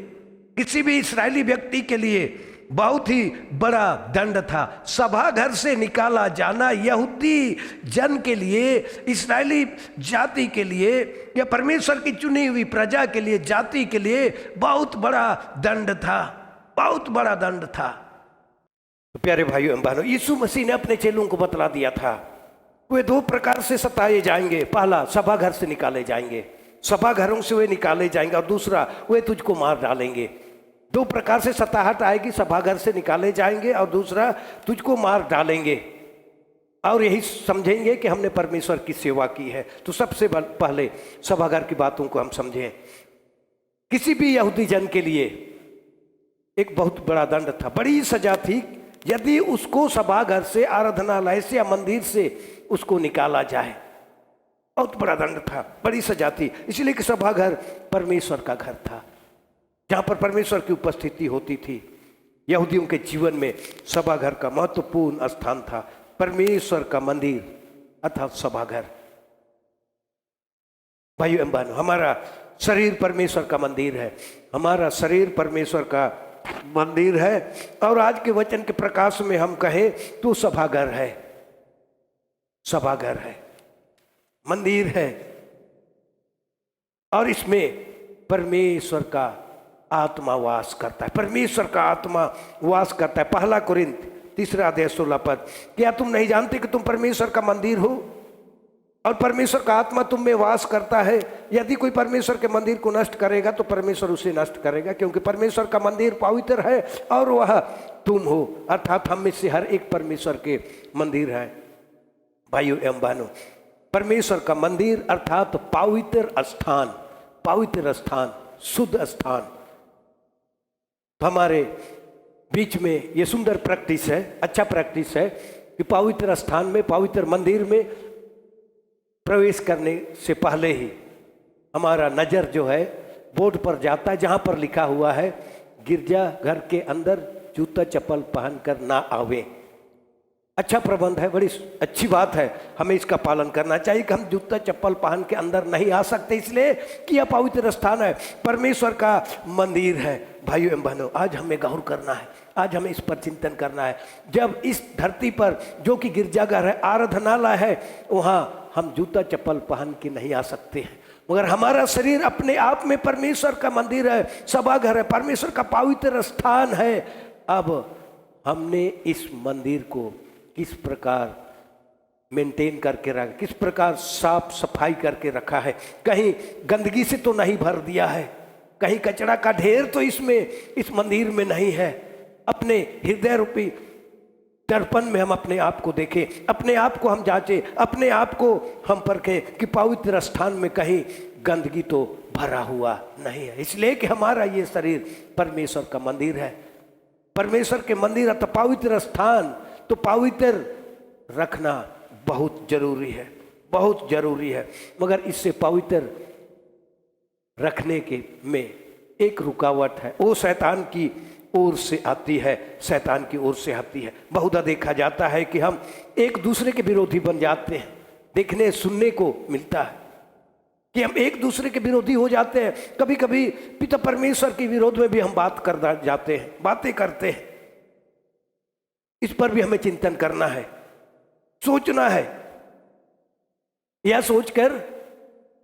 किसी भी इस्राएली व्यक्ति के लिए बहुत ही बड़ा दंड था। सभाघर से निकाला जाना यहूदी जन के लिए, इस्राएली जाति के लिए या परमेश्वर की चुनी हुई प्रजा के लिए, जाति के लिए बहुत बड़ा दंड था, बहुत बड़ा दंड था। तो प्यारे भाइयों एवं बहनों, यीशु मसीह ने अपने चेलों को बतला दिया था वे 2 प्रकार से सताए जाएंगे। पहला, सभाघर से निकाले जाएंगे, सभाघरों से वे निकाले जाएंगे, और दूसरा, वे तुझको मार डालेंगे। 2 प्रकार से सताहट आएगी, सभाघर से निकाले जाएंगे और दूसरा, तुझको मार डालेंगे। और यही समझेंगे कि हमने परमेश्वर की सेवा की है। तो सबसे पहले सभाघर की बातों को हम समझें। किसी भी यहूदी जन के लिए एक बहुत बड़ा दंड था, बड़ी सजा थी यदि उसको सभाघर से, आराधनालय से या मंदिर से उसको निकाला जाए। बहुत बड़ा दंड था, बड़ी सजा थी, इसलिए कि सभाघर परमेश्वर का घर था, जहां पर परमेश्वर की उपस्थिति होती थी। यहूदियों के जीवन में सभाघर का महत्वपूर्ण स्थान था, परमेश्वर का मंदिर अर्थात सभाघर। भाइयों एवं बहनों, हमारा शरीर परमेश्वर का मंदिर है, हमारा शरीर परमेश्वर का मंदिर है। और आज के वचन के प्रकाश में हम कहें तो सभाघर है, सभाघर है, मंदिर है, और इसमें परमेश्वर का आत्मा वास करता है, परमेश्वर का आत्मा वास करता है। पहला कुरिन्थ 3 अध्याय 16 पद, क्या तुम नहीं जानते कि तुम परमेश्वर का मंदिर हो और परमेश्वर का आत्मा तुम में वास करता है। यदि कोई परमेश्वर के मंदिर को नष्ट करेगा तो परमेश्वर उसे नष्ट करेगा, क्योंकि परमेश्वर का मंदिर पवित्र है और वह तुम हो, अर्थात हम में से हर एक परमेश्वर के मंदिर है। भाइयों एवं बहनों, परमेश्वर का मंदिर अर्थात पवित्र स्थान, पवित्र स्थान, शुद्ध स्थान। तो हमारे बीच में ये सुंदर प्रैक्टिस है, अच्छा प्रैक्टिस है कि पवित्र स्थान में, पवित्र मंदिर में प्रवेश करने से पहले ही हमारा नज़र जो है बोर्ड पर जाता है जहाँ पर लिखा हुआ है गिरजा घर के अंदर जूता चप्पल पहनकर ना आवे। अच्छा प्रबंध है, बड़ी अच्छी बात है, हमें इसका पालन करना चाहिए कि हम जूता चप्पल पहन के अंदर नहीं आ सकते, इसलिए कि यह पवित्र स्थान है, परमेश्वर का मंदिर है। भाइयों एवं बहनों, आज हमें गौर करना है, आज हमें इस पर चिंतन करना है। जब इस धरती पर जो कि गिरजाघर है, आराधनालय है, वहाँ हम जूता चप्पल पहन के नहीं आ सकते हैं, मगर हमारा शरीर अपने आप में परमेश्वर का मंदिर है, सभाघर है, परमेश्वर का पवित्र स्थान है। अब हमने इस मंदिर को किस प्रकार मेंटेन करके रखा, किस प्रकार साफ सफाई करके रखा है, कहीं गंदगी से तो नहीं भर दिया है, कहीं कचरा का ढेर तो इसमें इस मंदिर में नहीं है। अपने हृदय रूपी दर्पण में हम अपने आप को देखें, अपने आप को हम जांचें, अपने आप को हम परखें कि पवित्र स्थान में कहीं गंदगी तो भरा हुआ नहीं है, इसलिए कि हमारा ये शरीर परमेश्वर का मंदिर है। परमेश्वर के मंदिर है तो पवित्र स्थान, तो पवित्र रखना बहुत जरूरी है, बहुत जरूरी है। मगर इससे पवित्र रखने के में एक रुकावट है, वो शैतान की ओर से आती है, शैतान की ओर से आती है। बहुधा देखा जाता है कि हम एक दूसरे के विरोधी बन जाते हैं, देखने सुनने को मिलता है कि हम एक दूसरे के विरोधी हो जाते हैं। कभी कभी पिता परमेश्वर के विरोध में भी हम बात कर जाते हैं, बातें करते हैं। इस पर भी हमें चिंतन करना है, सोचना है, यह सोचकर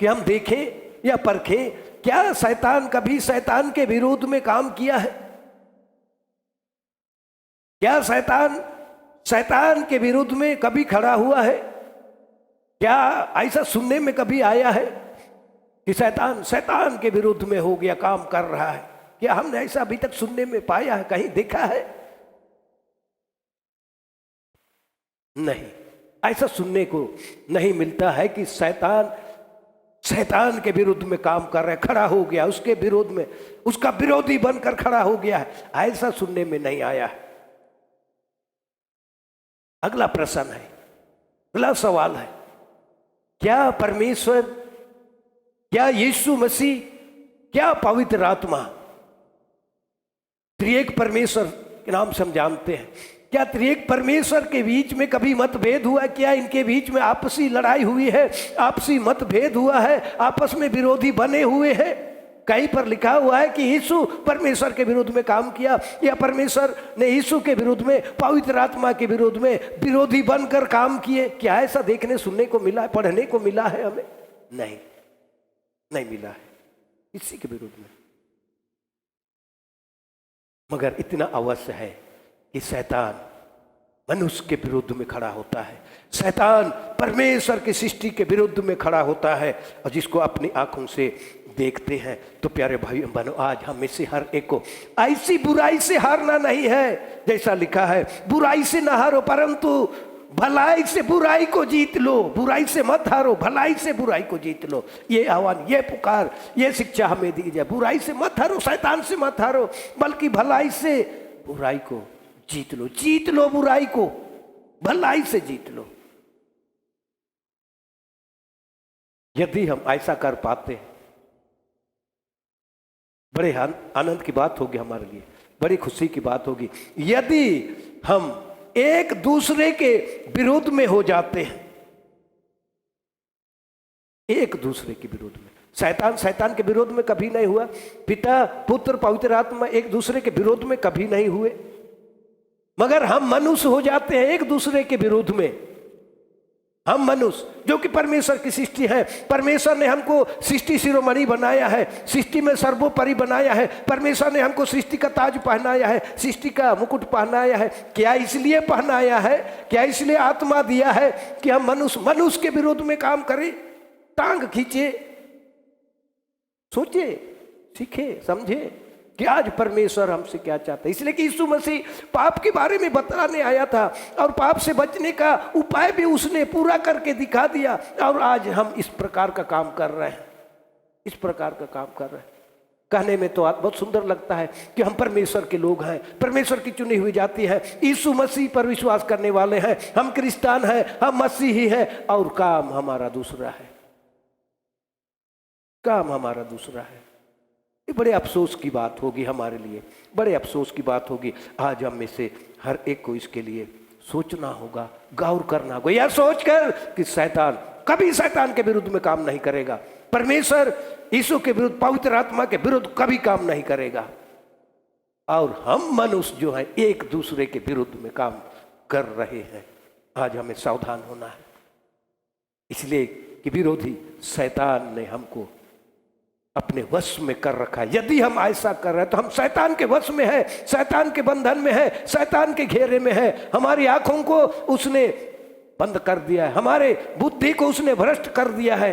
कि हम देखें या परखें क्या शैतान कभी शैतान के विरोध में काम किया है, क्या शैतान शैतान के विरुद्ध में कभी खड़ा हुआ है, क्या ऐसा सुनने में कभी आया है कि शैतान शैतान के विरुद्ध में हो गया, काम कर रहा है? क्या हमने ऐसा अभी तक सुनने में पाया है, कहीं देखा है? नहीं, ऐसा सुनने को नहीं मिलता है कि शैतान शैतान के विरुद्ध में काम कर रहा है, खड़ा हो गया, उसके विरोध में उसका विरोधी बनकर खड़ा हो गया है, ऐसा सुनने में नहीं आया है। अगला प्रश्न है, अगला सवाल है, क्या परमेश्वर, क्या यीशु मसीह, क्या पवित्र आत्मा त्रिएक परमेश्वर के नाम से हम जानते हैं, क्या त्रिएक परमेश्वर के बीच में कभी मतभेद हुआ? क्या इनके बीच में आपसी लड़ाई हुई है, आपसी मतभेद हुआ है, आपस में विरोधी बने हुए हैं? कहीं पर लिखा हुआ है कि यीशु परमेश्वर के विरुद्ध में काम किया, या परमेश्वर ने यीशु के विरुद्ध में, पवित्र आत्मा के विरुद्ध में विरोधी बनकर काम किए? क्या ऐसा देखने सुनने को मिला है, पढ़ने को मिला है हमें? नहीं, नहीं मिला है किसी के विरुद्ध में। मगर इतना अवश्य है कि शैतान मनुष्य के विरुद्ध में खड़ा होता है, शैतान परमेश्वर की सृष्टि के विरुद्ध में खड़ा होता है, और जिसको अपनी आंखों से देखते हैं। तो प्यारे भाइयों बहनों, आज हम में से हर एक को ऐसी बुराई से हारना नहीं है, जैसा लिखा है, बुराई से न हारो परंतु भलाई से बुराई को जीत लो। बुराई से मत हारो, भलाई से बुराई को जीत लो। ये आह्वान, ये पुकार, ये शिक्षा हमें दी जाए। बुराई से मत हारो, शैतान से मत हारो, बल्कि भलाई से बुराई को जीत लो। जीत लो बुराई को, भलाई से जीत लो। यदि हम ऐसा कर पाते हैं, बड़े आनंद की बात होगी हमारे लिए, बड़ी खुशी की बात होगी। यदि हम एक दूसरे के विरोध में हो जाते हैं, एक दूसरे के विरोध में, शैतान के विरोध में कभी नहीं हुआ, पिता पुत्र पवित्र आत्मा एक दूसरे के विरोध में कभी नहीं हुए, मगर हम मनुष्य हो जाते हैं एक दूसरे के विरोध में। हम मनुष्य जो कि परमेश्वर की सृष्टि है, परमेश्वर ने हमको सृष्टि शिरोमणि बनाया है, सृष्टि में सर्वोपरि बनाया है, परमेश्वर ने हमको सृष्टि का ताज पहनाया है, सृष्टि का मुकुट पहनाया है। क्या इसलिए पहनाया है? क्या इसलिए आत्मा दिया है कि हम मनुष्य के विरोध में काम करें, टांग खींचे? सोचे, सीखे, समझे कि आज परमेश्वर हमसे क्या चाहता है। इसलिए कि यीशु मसीह पाप के बारे में बतलाने आया था और पाप से बचने का उपाय भी उसने पूरा करके दिखा दिया। और आज हम इस प्रकार का काम कर रहे हैं, इस प्रकार का काम कर रहे हैं। कहने में तो बहुत सुंदर लगता है कि हम परमेश्वर के लोग हैं, परमेश्वर की चुनी हुई जाति है, यीशु मसीह पर विश्वास करने वाले हैं, हम क्रिस्तान हैं, हम मसीही हैं और काम हमारा दूसरा है, काम हमारा दूसरा है। ये बड़े अफसोस की बात होगी हमारे लिए, बड़े अफसोस की बात होगी। आज हम में से हर एक को इसके लिए सोचना होगा, गौर करना होगा, यह सोचकर कि शैतान कभी शैतान के विरुद्ध में काम नहीं करेगा, परमेश्वर यीशु के विरुद्ध, पवित्र आत्मा के विरुद्ध कभी काम नहीं करेगा। और हम मनुष्य जो है एक दूसरे के विरुद्ध में काम कर रहे हैं। आज हमें सावधान होना है, इसलिए कि विरोधी शैतान ने हमको अपने वश में कर रखा है। यदि हम ऐसा कर रहे हैं तो हम शैतान के वश में है, शैतान के बंधन में है, शैतान के घेरे में है। हमारी आंखों को उसने बंद कर दिया है, हमारे बुद्धि को उसने भ्रष्ट कर दिया है।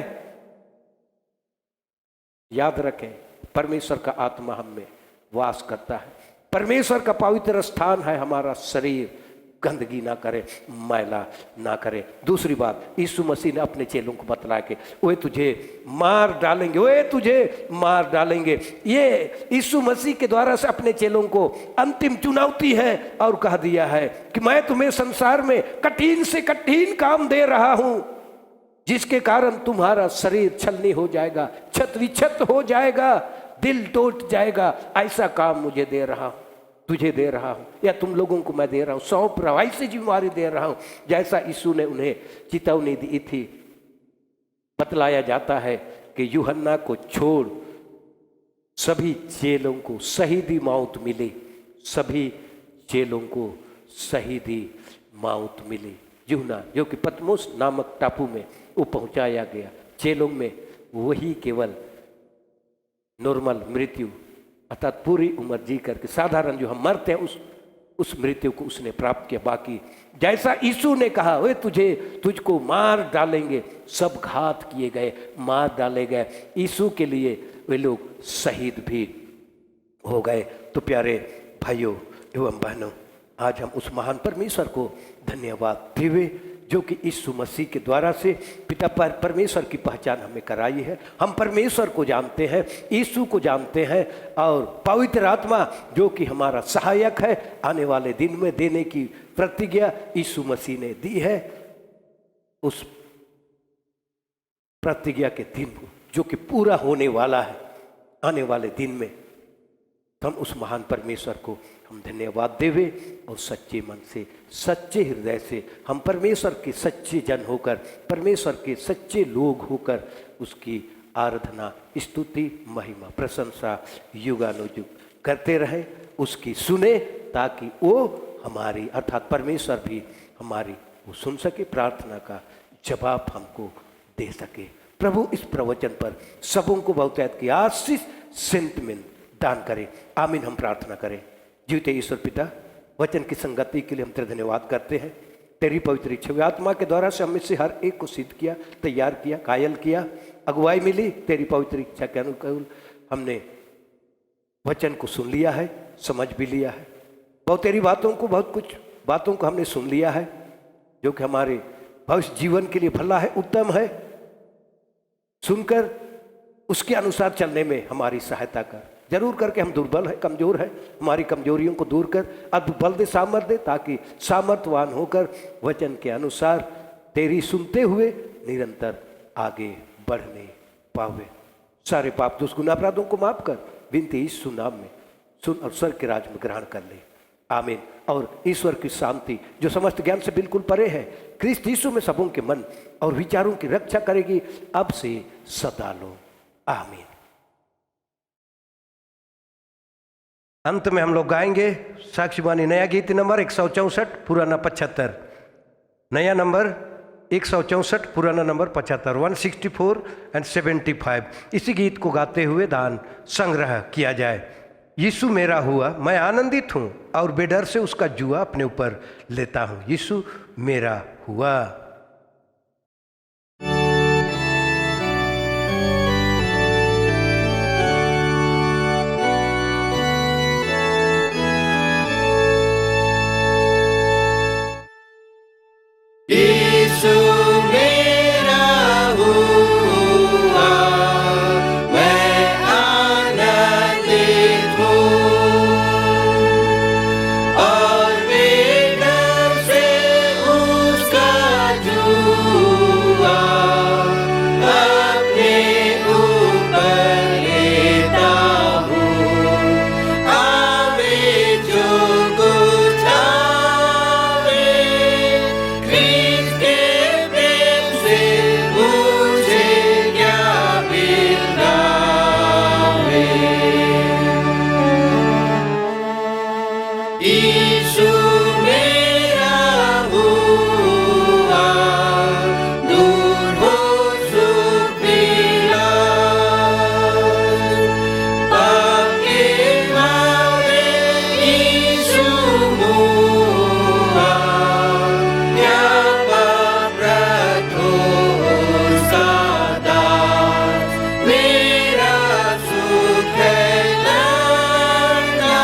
याद रखें, परमेश्वर का आत्मा हम में वास करता है, परमेश्वर का पवित्र स्थान है हमारा शरीर, गंदगी ना करे, मैला ना करे। दूसरी बात, यीशु मसीह ने अपने चेलों को बतला के वे तुझे मार डालेंगे, वे तुझे मार डालेंगे। ये यीशु मसीह के द्वारा से अपने चेलों को अंतिम चुनौती है और कह दिया है कि मैं तुम्हें संसार में कठिन से कठिन काम दे रहा हूं, जिसके कारण तुम्हारा शरीर छलनी हो जाएगा, छत विक्षत हो जाएगा, दिल टूट जाएगा। ऐसा काम मुझे दे रहा हूं, तुझे दे रहा हूं, या तुम लोगों को मैं दे रहा हूं, सौंप रहा हूं, ऐसी जिम्मेवारी दे रहा हूं जैसा यीशु ने उन्हें चेतावनी दी थी। बतलाया जाता है कि यूहन्ना को छोड़ सभी चेलों को शहीदी मौत मिली, सभी चेलों को शहीदी मौत मिली। यूहन्ना जो कि पतमोस नामक टापू में वो पहुंचाया गया, चेलों में वही केवल नॉर्मल मृत्यु अर्थात पूरी उम्र जी करके साधारण जो हम मरते हैं उस मृत्यु को उसने प्राप्त किया। बाकी जैसा यीशु ने कहा वे तुझको मार डालेंगे, सब घात किए गए, मार डाले गए। यीशु के लिए वे लोग शहीद भी हो गए। तो प्यारे भाइयों एवं बहनों, आज हम उस महान परमेश्वर को धन्यवाद देवे जो कि यीशु मसीह के द्वारा से पिता परमेश्वर की पहचान हमें कराई है। हम परमेश्वर को जानते हैं, यीशु को जानते हैं और पवित्र आत्मा जो कि हमारा सहायक है, आने वाले दिन में देने की प्रतिज्ञा यीशु मसीह ने दी है। उस प्रतिज्ञा के दिन को जो कि पूरा होने वाला है आने वाले दिन में, हम उस महान परमेश्वर को हम धन्यवाद देवे और सच्चे मन से, सच्चे हृदय से हम परमेश्वर के सच्चे जन होकर, परमेश्वर के सच्चे लोग होकर उसकी आराधना, स्तुति, महिमा, प्रशंसा युगानुयुग करते रहे, उसकी सुने, ताकि वो हमारी अर्थात परमेश्वर भी हमारी वो सुन सके, प्रार्थना का जवाब हमको दे सके। प्रभु इस प्रवचन पर सबों को बहुतायत की आशीष सेंतमेंट दान करे। आमीन। हम प्रार्थना करें। जीवते ईश्वर पिता, वचन की संगति के लिए हम तेरे धन्यवाद करते हैं। तेरी पवित्र इच्छा आत्मा के द्वारा से हम इससे हर एक को सिद्ध किया, तैयार किया, कायल किया, अगुवाई मिली। तेरी पवित्र इच्छा के अनुकूल हमने वचन को सुन लिया है, समझ भी लिया है। बहुत तेरी बातों को, बहुत कुछ बातों को हमने सुन लिया है जो कि हमारे भविष्य जीवन के लिए भला है, उत्तम है। सुनकर उसके अनुसार चलने में हमारी सहायता कर। जरूर करके हम दुर्बल है, कमजोर है, हमारी कमजोरियों को दूर कर, अद्भुत बल दे, सामर्थ दे, ताकि सामर्थवान होकर वचन के अनुसार तेरी सुनते हुए निरंतर आगे बढ़ने पावे। सारे पाप दुष्गुण अपराधों को माफ कर, विनती यीशु नाम में सुन और स्वर्ग के राज में ग्रहण कर ले। आमीन। और ईश्वर की शांति जो समस्त ज्ञान से बिल्कुल परे है, क्रिस्त यीशु में सबों के मन और विचारों की रक्षा करेगी, अब से सदा लो। आमीन। अंत में हम लोग गाएंगे साक्षीवाणी नया गीत नंबर 164, पुराना 75, नया नंबर 164, पुराना नंबर 75, 164 एंड 75। इसी गीत को गाते हुए दान संग्रह किया जाए। यीशु मेरा हुआ, मैं आनंदित हूँ और बेडर से उसका जुआ अपने ऊपर लेता हूँ। यीशु मेरा हुआ। यीशु मेरा हुआ, मैं आनंदित हूँ और बेडर से उसका जुआ अपने ऊपर लेता हूँ। आवे जो कुछ आवे, ख्रीस्त के प्रेम से मुझे क्या मिलना है। यीशु मेरा हुआ, दूर हो सुख विलास, पाप के मारे यीशु हुआ, क्या पाप हो सदा। मेरा सुख है लड़ना,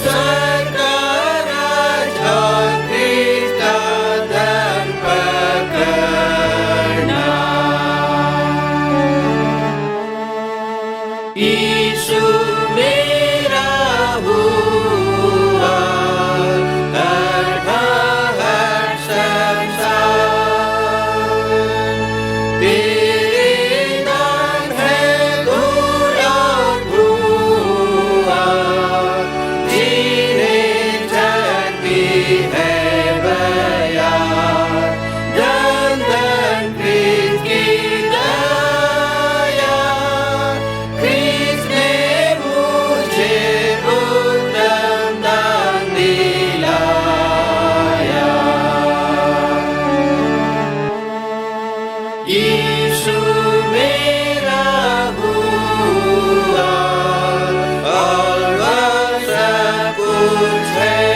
सरकार राजा ख्रीस्त का धन पकड़ना। यीशु मेरा हुआ, हर संसार तेरे दान है धूल और धुआं, जिन्हें जलती है बयान। धन धन ख्रीस्त की दया, ख्रीस्त ने मुझे उत्तम दान दिलाया। यीशु मेरा हुआ और वह सब कुछ है,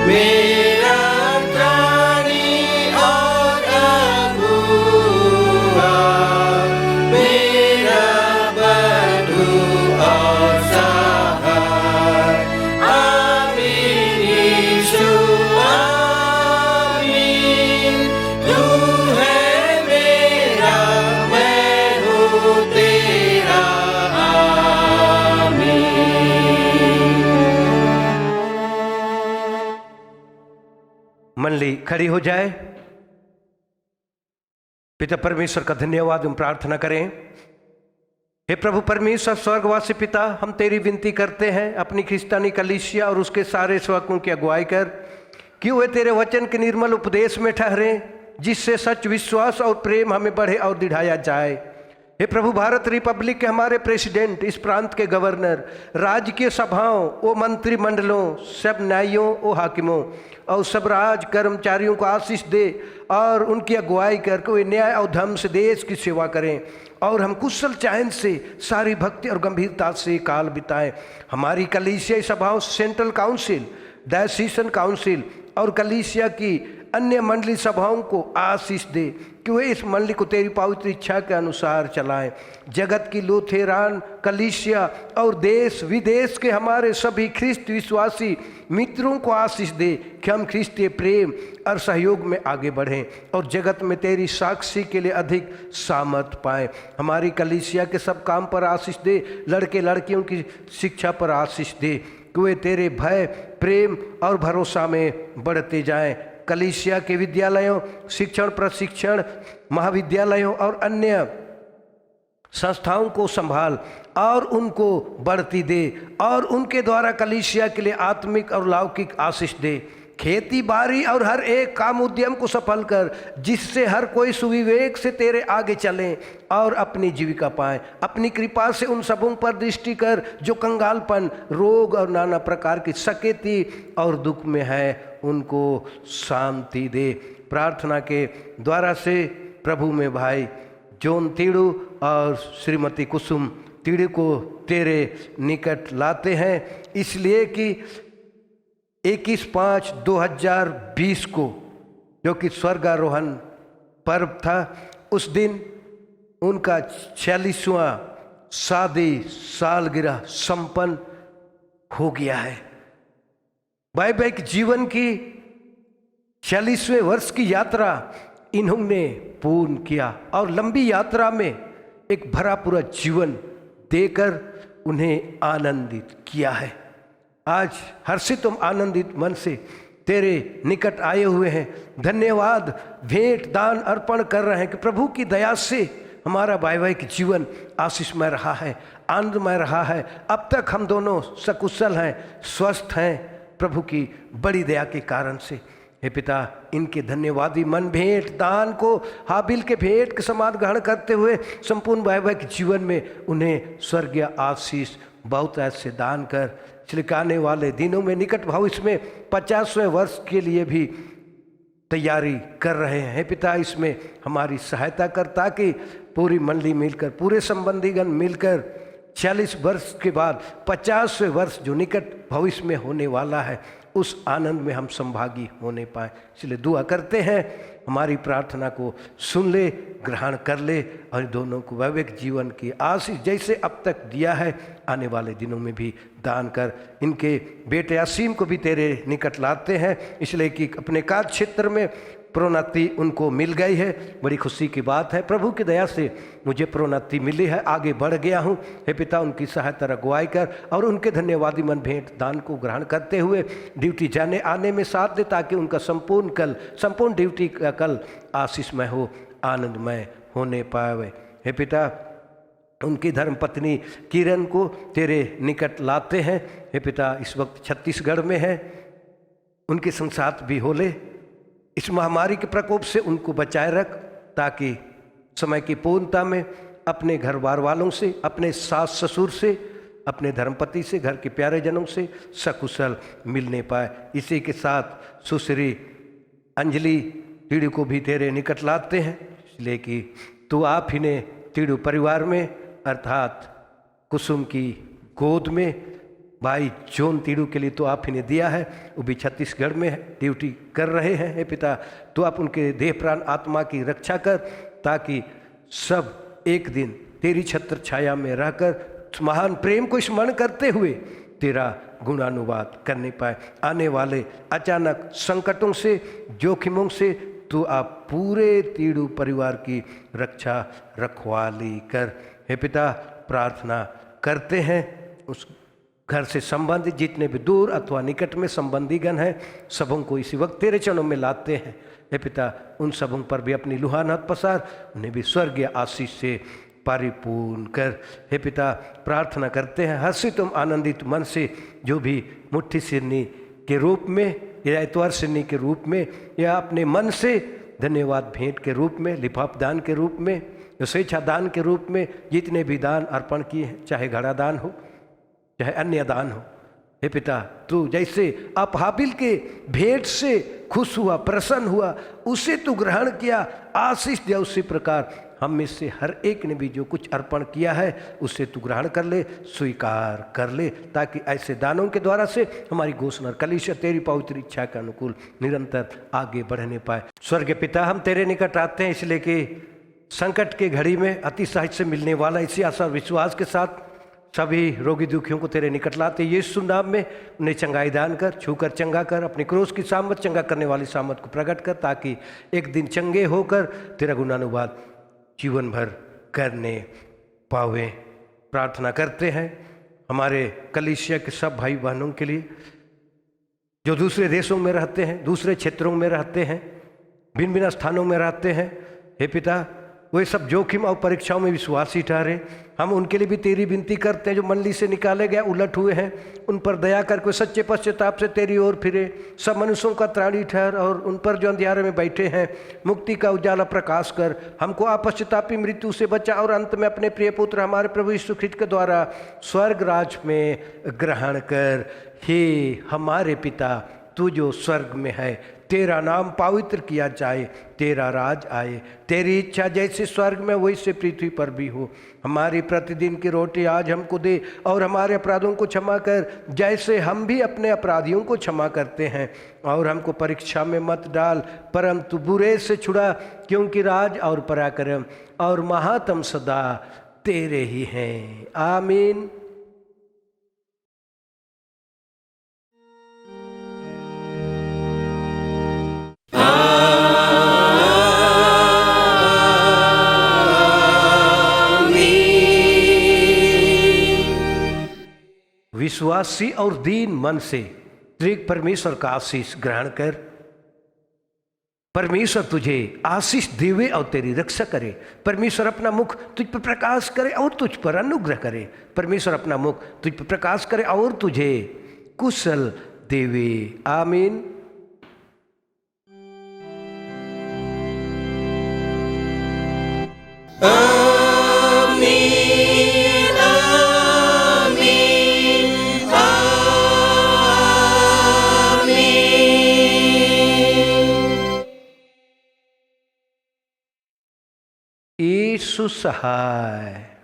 मेरा त्राणी और अगुआ, मेरा बंधु और सहाय। आमीन यीशु आमीन, तू है मेरा, मैं हूँ तेरा। आमीन। मंडली खड़ी हो जाए। पिता परमेश्वर का धन्यवाद हम प्रार्थना करें। हे प्रभु परमेश्वर स्वर्गवासी पिता, हम तेरी विनती करते हैं अपनी ख्रिस्तानी कलीसिया और उसके सारे सेवकों की अगुवाई कर कि वे तेरे वचन के निर्मल उपदेश में ठहरे, जिससे सच विश्वास और प्रेम हमें बढ़े और दिढ़ाया जाए। हे प्रभु, भारत रिपब्लिक के हमारे प्रेसिडेंट, इस प्रांत के गवर्नर, राज्य के सभाओं, वो मंत्रिमंडलों, सब न्यायियों, वो हाकिमों और सब राज कर्मचारियों को आशीष दे और उनकी अगुवाई करके वे न्याय और धर्म से देश की सेवा करें और हम कुशल चयन से सारी भक्ति और गंभीरता से काल बिताएं। हमारी कलीसिया सभाओं, सेंट्रल काउंसिल, डायसीसन काउंसिल और कलीसिया की अन्य मंडली सभाओं को आशीष दे कि वे इस मंडली को तेरी पवित्र इच्छा के अनुसार चलाएं। जगत की लूथेरान कलीसिया और देश विदेश के हमारे सभी ख्रिस्त विश्वासी मित्रों को आशीष दे कि हम ख्रिस्तीय प्रेम और सहयोग में आगे बढ़ें और जगत में तेरी साक्षी के लिए अधिक सामर्थ पाएं। हमारी कलीसिया के सब काम पर आशीष दे, लड़के लड़कियों की शिक्षा पर आशीष दे कि वे तेरे भय, प्रेम और भरोसा में बढ़ते जाएं। कलीसिया के विद्यालयों, शिक्षण प्रशिक्षण महाविद्यालयों और अन्य संस्थाओं को संभाल और उनको बढ़ती दे और उनके द्वारा कलीसिया के लिए आत्मिक और लौकिक आशीष दे। खेती बाड़ी और हर एक काम उद्यम को सफल कर, जिससे हर कोई सुविवेक से तेरे आगे चलें और अपनी जीविका पाएं। अपनी कृपा से उन सबों पर दृष्टि कर जो कंगालपन, रोग और नाना प्रकार की सकेती और दुख में है। उनको शांति दे। प्रार्थना के द्वारा से प्रभु में भाई जॉन तीड़ू और श्रीमती कुसुम तीड़ू को तेरे निकट लाते हैं, इसलिए कि 21/5/2020 को जो कि स्वर्गारोहण पर्व था, उस दिन उनका 46वां शादी सालगिरह संपन्न हो गया है। वैवाहिक जीवन की 46वें वर्ष की यात्रा इन्होंने पूर्ण किया और लंबी यात्रा में एक भरा पूरा जीवन देकर उन्हें आनंदित किया है। आज हर्षित तुम आनंदित मन से तेरे निकट आए हुए हैं। धन्यवाद भेंट दान अर्पण कर रहे हैं कि प्रभु की दया से हमारा वैवाहिक जीवन आशीषमय रहा है, आनंदमय रहा है। अब तक हम दोनों सकुशल हैं, स्वस्थ हैं प्रभु की बड़ी दया के कारण से। हे पिता, इनके धन्यवादी मन भेंट दान को हाबिल के भेंट के समान ग्रहण करते हुए संपूर्ण वैवाहिक जीवन में उन्हें स्वर्गीय आशीष बहुत ऐसे दान कर छिड़काने वाले दिनों में निकट भविष्य में 50वें वर्ष के लिए भी तैयारी कर रहे हैं। हे पिता, इसमें हमारी सहायता कर ताकि पूरी मंडली मिलकर, पूरे संबंधीगण मिलकर 40 वर्ष के बाद 50वें वर्ष जो निकट भविष्य में होने वाला है, उस आनंद में हम संभागी होने पाए। इसलिए दुआ करते हैं हमारी प्रार्थना को सुन ले, ग्रहण कर ले और दोनों को वैवाहिक जीवन की आशीष जैसे अब तक दिया है आने वाले दिनों में भी दान कर। इनके बेटे असीम को भी तेरे निकट लाते हैं, इसलिए कि अपने कार्य क्षेत्र में प्रोन्नति उनको मिल गई है। बड़ी खुशी की बात है। प्रभु की दया से मुझे प्रोन्नति मिली है, आगे बढ़ गया हूँ। हे पिता, उनकी सहायता अगुवाई कर और उनके धन्यवादी मन भेंट दान को ग्रहण करते हुए ड्यूटी जाने आने में साथ दे, ताकि उनका संपूर्ण ड्यूटी का कल आशीषमय हो, आनंदमय होने पाए। हे पिता, उनकी धर्मपत्नी किरण को तेरे निकट लाते हैं। हे पिता, इस वक्त छत्तीसगढ़ में है, उनके संग भी हो ले। इस महामारी के प्रकोप से उनको बचाए रख, ताकि समय की पूर्णता में अपने घर बार वालों से, अपने सास ससुर से, अपने धर्मपति से, घर के प्यारे जनों से सकुशल मिलने पाए। इसी के साथ सुश्री अंजलि तीड़ू को भी तेरे निकट लाते हैं, इसलिए कि तू आप ही ने तीड़ू परिवार में अर्थात कुसुम की गोद में भाई जॉन तीड़ू के लिए तो आप ही ने दिया है। वो भी छत्तीसगढ़ में ड्यूटी कर रहे हैं। हे पिता, तो आप उनके देह प्राण आत्मा की रक्षा कर, ताकि सब एक दिन तेरी छत्र छाया में रहकर महान प्रेम को स्मरण करते हुए तेरा गुणानुवाद करने पाए। आने वाले अचानक संकटों से, जोखिमों से तो आप पूरे तीड़ू परिवार की रक्षा रखवाली कर। हे पिता, प्रार्थना करते हैं उस घर से संबंधित जितने भी दूर अथवा निकट में संबंधीगण हैं, सबों को इसी वक्त तेरे चरणों में लाते हैं। हे पिता, उन सबों पर भी अपनी लुहान हाथ पसार, उन्हें भी स्वर्गीय आशीष से परिपूर्ण कर। हे पिता, प्रार्थना करते हैं हर्षित तुम आनंदित मन से जो भी मुट्ठी सिरनी के रूप में या इतवार सिरनी के रूप में या अपने मन से धन्यवाद भेंट के रूप में, लिफाफ दान के रूप में, स्वेच्छा दान के रूप में जितने भी दान अर्पण किए हैं, चाहे घड़ा दान हो चाहे अन्य दान हो, हे पिता, तू जैसे आप हाबिल के भेंट से खुश हुआ, प्रसन्न हुआ, उसे तू ग्रहण किया, आशीष दिया, उसी प्रकार हम में से हर एक ने भी जो कुछ अर्पण किया है उसे तू ग्रहण कर ले, स्वीकार कर ले, ताकि ऐसे दानों के द्वारा से हमारी घोषणा कलीसिया तेरी पवित्र इच्छा के अनुकूल निरंतर आगे बढ़ने पाए। स्वर्गीय पिता, हम तेरे निकट आते हैं इसलिए कि संकट के घड़ी में अति सहज से मिलने वाला इसी आशा विश्वास के साथ सभी रोगी दुखियों को तेरे निकट लाते यीशु नाम में उन्हें चंगाई दान कर, छूकर चंगा कर, अपने क्रोध की सामत, चंगा करने वाली सामत को प्रकट कर, ताकि एक दिन चंगे होकर तेरा गुणानुवाद जीवन भर करने पावे। प्रार्थना करते हैं हमारे कलीसिया के सब भाई बहनों के लिए जो दूसरे देशों में रहते हैं, दूसरे क्षेत्रों में रहते हैं, भिन्न भिन्न स्थानों में रहते हैं। हे पिता, वे सब जोखिम और परीक्षाओं में विश्वासी ठहरे। हम उनके लिए भी तेरी विनती करते हैं जो मंडली से निकाले गए, उलट हुए हैं, उन पर दया कर, कोई सच्चे पश्चाताप से तेरी ओर फिरे। सब मनुष्यों का त्राणी ठहर और उन पर जो अंधियारे में बैठे हैं मुक्ति का उजाला प्रकाश कर। हमको अपश्चातापी मृत्यु से बचा और अंत में अपने प्रिय पुत्र हमारे प्रभु यीशु ख्रीस्त के द्वारा स्वर्ग राज में ग्रहण कर। हे हमारे पिता, तू जो स्वर्ग में है, तेरा नाम पवित्र किया जाए, तेरा राज आए, तेरी इच्छा जैसे स्वर्ग में वैसे पृथ्वी पर भी हो। हमारी प्रतिदिन की रोटी आज हमको दे, और हमारे अपराधों को क्षमा कर जैसे हम भी अपने अपराधियों को क्षमा करते हैं, और हमको परीक्षा में मत डाल परंतु बुरे से छुड़ा, क्योंकि राज और पराक्रम और महात्म सदा तेरे ही हैं। आमीन। विश्वासी और दीन मन से त्रिक परमेश्वर का आशीष ग्रहण कर। परमेश्वर तुझे आशीष देवे और तेरी रक्षा करे। परमेश्वर अपना मुख तुझ पर प्रकाश करे और तुझ पर अनुग्रह करे। परमेश्वर अपना मुख तुझ पर प्रकाश करे और तुझे कुशल देवे। आमीन। यीशु सहाय।